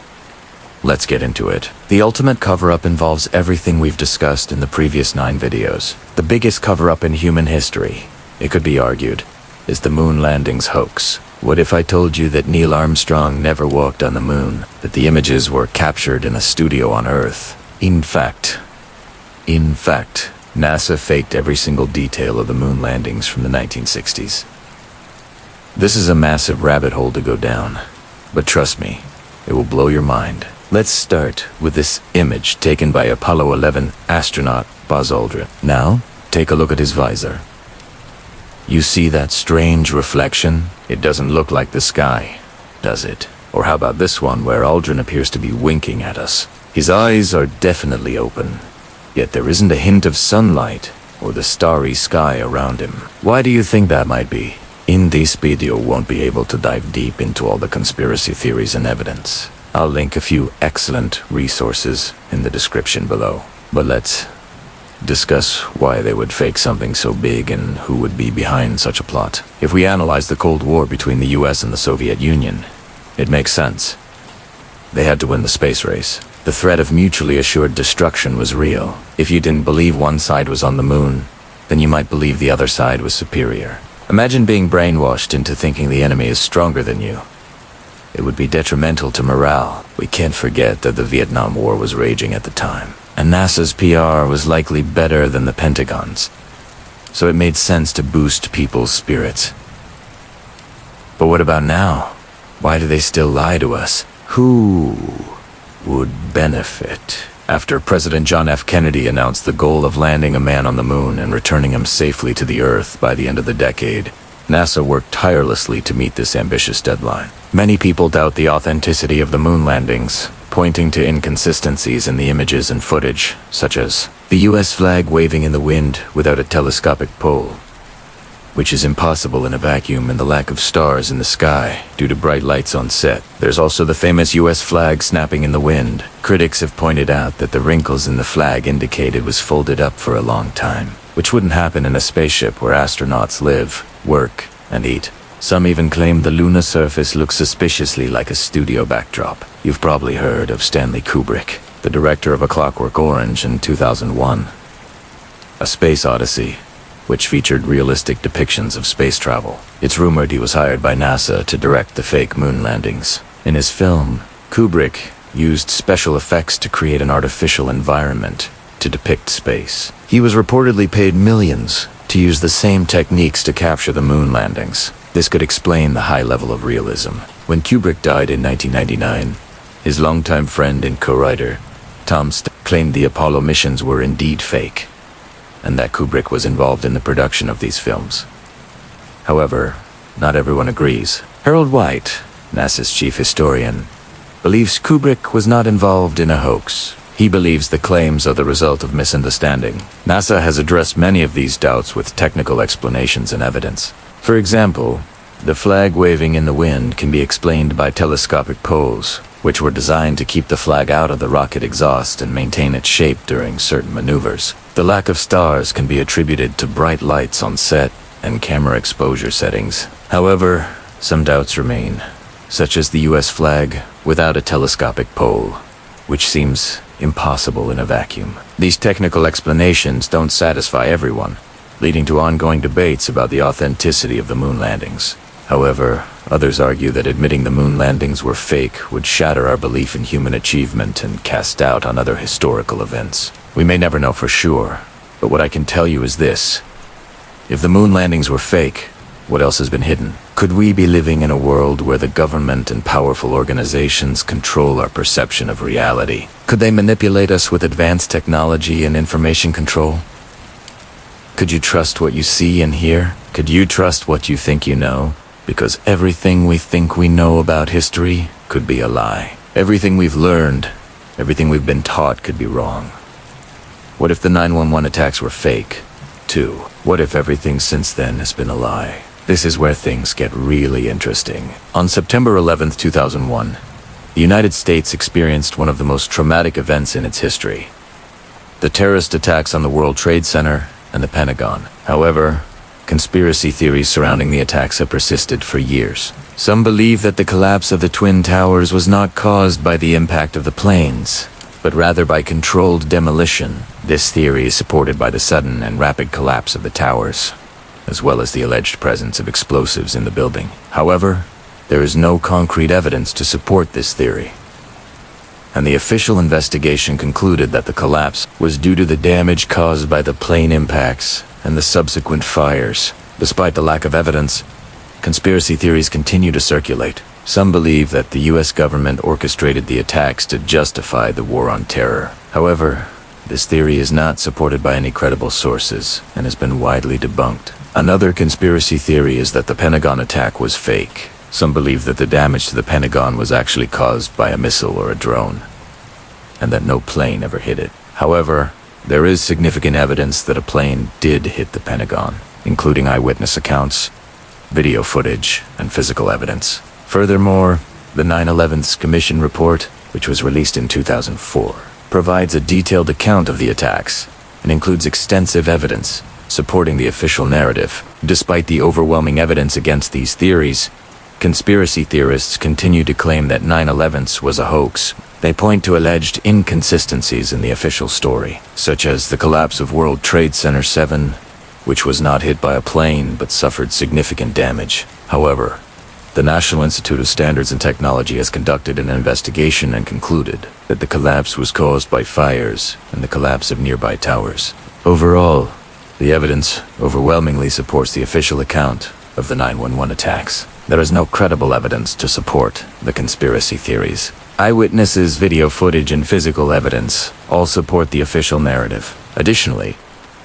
S1: Let's get into it. The ultimate cover-up involves everything we've discussed in the previous 9 videos. The biggest cover-up in human history, it could be argued, is the moon landings hoax. What if I told you that Neil Armstrong never walked on the moon, that the images were captured in a studio on Earth? In fact, NASA faked every single detail of the moon landings from the 1960s. This is a massive rabbit hole to go down, but trust me, it will blow your mind. Let's start with this image taken by Apollo 11 astronaut Buzz Aldrin. Now, take a look at his visor. You see that strange reflection? It doesn't look like the sky, does it? Or how about this one where Aldrin appears to be winking at us? His eyes are definitely open, yet there isn't a hint of sunlight or the starry sky around him. Why do you think that might be? In this video, won't be able to dive deep into all the conspiracy theories and evidence. I'll link a few excellent resources in the description below. But let's discuss why they would fake something so big and who would be behind such a plot. If we analyze the Cold War between the US and the Soviet Union, it makes sense. They had to win the space race. The threat of mutually assured destruction was real. If you didn't believe one side was on the moon, then you might believe the other side was superior. Imagine being brainwashed into thinking the enemy is stronger than you. It would be detrimental to morale. We can't forget that the Vietnam War was raging at the time, and NASA's PR was likely better than the Pentagon's. So it made sense to boost people's spirits. But what about now? Why do they still lie to us? Who would benefit? After President John F. Kennedy announced the goal of landing a man on the moon and returning him safely to the Earth by the end of the decade, NASA worked tirelessly to meet this ambitious deadline. Many people doubt the authenticity of the moon landings, pointing to inconsistencies in the images and footage, such as the US flag waving in the wind without a telescopic pole, which is impossible in a vacuum, and the lack of stars in the sky due to bright lights on set. There's also the famous US flag snapping in the wind. Critics have pointed out that the wrinkles in the flag indicate it was folded up for a long time, which wouldn't happen in a spaceship where astronauts live, work, and eat. Some even claim the lunar surface looks suspiciously like a studio backdrop. You've probably heard of Stanley Kubrick, the director of A Clockwork Orange in 2001, A Space Odyssey, which featured realistic depictions of space travel. It's rumored he was hired by NASA to direct the fake moon landings. In his film, Kubrick used special effects to create an artificial environment to depict space. He was reportedly paid millions to use the same techniques to capture the moon landings. This could explain the high level of realism. When Kubrick died in 1999, his longtime friend and co-writer, Tom claimed the Apollo missions were indeed fake, and that Kubrick was involved in the production of these films. However, not everyone agrees. Harold White, NASA's chief historian, believes Kubrick was not involved in a hoax. He believes the claims are the result of misunderstanding. NASA has addressed many of these doubts with technical explanations and evidence. For example, the flag waving in the wind can be explained by telescopic poles, which were designed to keep the flag out of the rocket exhaust and maintain its shape during certain maneuvers. The lack of stars can be attributed to bright lights on set and camera exposure settings. However, some doubts remain, such as the US flag without a telescopic pole, which seems impossible in a vacuum. These technical explanations don't satisfy everyone, leading to ongoing debates about the authenticity of the moon landings. However, others argue that admitting the moon landings were fake would shatter our belief in human achievement and cast doubt on other historical events. We may never know for sure, but what I can tell you is this. If the moon landings were fake, what else has been hidden? Could we be living in a world where the government and powerful organizations control our perception of reality? Could they manipulate us with advanced technology and information control? Could you trust what you see and hear? Could you trust what you think you know? Because everything we think we know about history could be a lie. Everything we've learned, everything we've been taught could be wrong. What if the 911 attacks were fake? 2. What if everything since then has been a lie? This is where things get really interesting. On September 11, 2001, the United States experienced one of the most traumatic events in its history. The terrorist attacks on the World Trade Center and the Pentagon. However, conspiracy theories surrounding the attacks have persisted for years. Some believe that the collapse of the Twin Towers was not caused by the impact of the planes, but rather by controlled demolition. This theory is supported by the sudden and rapid collapse of the towers, as well as the alleged presence of explosives in the building. However, there is no concrete evidence to support this theory, and the official investigation concluded that the collapse was due to the damage caused by the plane impacts and the subsequent fires. Despite the lack of evidence, conspiracy theories continue to circulate. Some believe that the US government orchestrated the attacks to justify the war on terror. However, this theory is not supported by any credible sources and has been widely debunked. Another conspiracy theory is that the Pentagon attack was fake. Some believe that the damage to the Pentagon was actually caused by a missile or a drone, and that no plane ever hit it. However, there is significant evidence that a plane did hit the Pentagon, including eyewitness accounts, video footage, and physical evidence. Furthermore, the 9/11's Commission report, which was released in 2004, provides a detailed account of the attacks and includes extensive evidence supporting the official narrative. Despite the overwhelming evidence against these theories, conspiracy theorists continue to claim that 9/11 was a hoax. They point to alleged inconsistencies in the official story, such as the collapse of World Trade Center 7, which was not hit by a plane but suffered significant damage. However, the National Institute of Standards and Technology has conducted an investigation and concluded that the collapse was caused by fires and the collapse of nearby towers. Overall, the evidence overwhelmingly supports the official account of the 9/11 attacks. There is no credible evidence to support the conspiracy theories. Eyewitnesses, video footage, and physical evidence all support the official narrative. Additionally,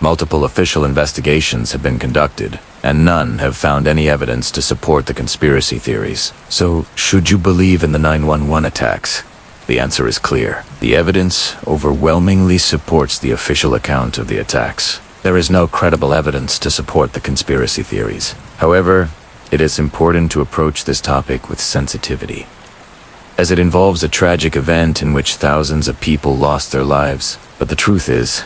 S1: multiple official investigations have been conducted, and none have found any evidence to support the conspiracy theories. So, should you believe in the 9/11 attacks? The answer is clear. The evidence overwhelmingly supports the official account of the attacks. There is no credible evidence to support the conspiracy theories. However, it is important to approach this topic with sensitivity, as it involves a tragic event in which thousands of people lost their lives. But the truth is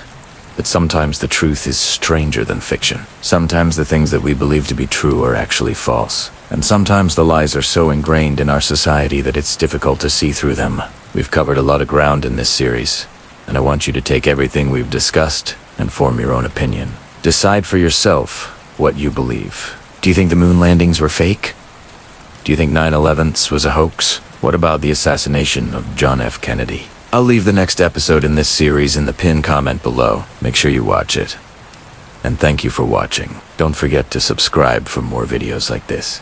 S1: that sometimes the truth is stranger than fiction. Sometimes the things that we believe to be true are actually false. And sometimes the lies are so ingrained in our society that it's difficult to see through them. We've covered a lot of ground in this series, and I want you to take everything we've discussed and form your own opinion. Decide for yourself what you believe. Do you think the moon landings were fake? Do you think 9/11 was a hoax? What about the assassination of John F. Kennedy? I'll leave the next episode in this series in the pinned comment below. Make sure you watch it. And thank you for watching. Don't forget to subscribe for more videos like this.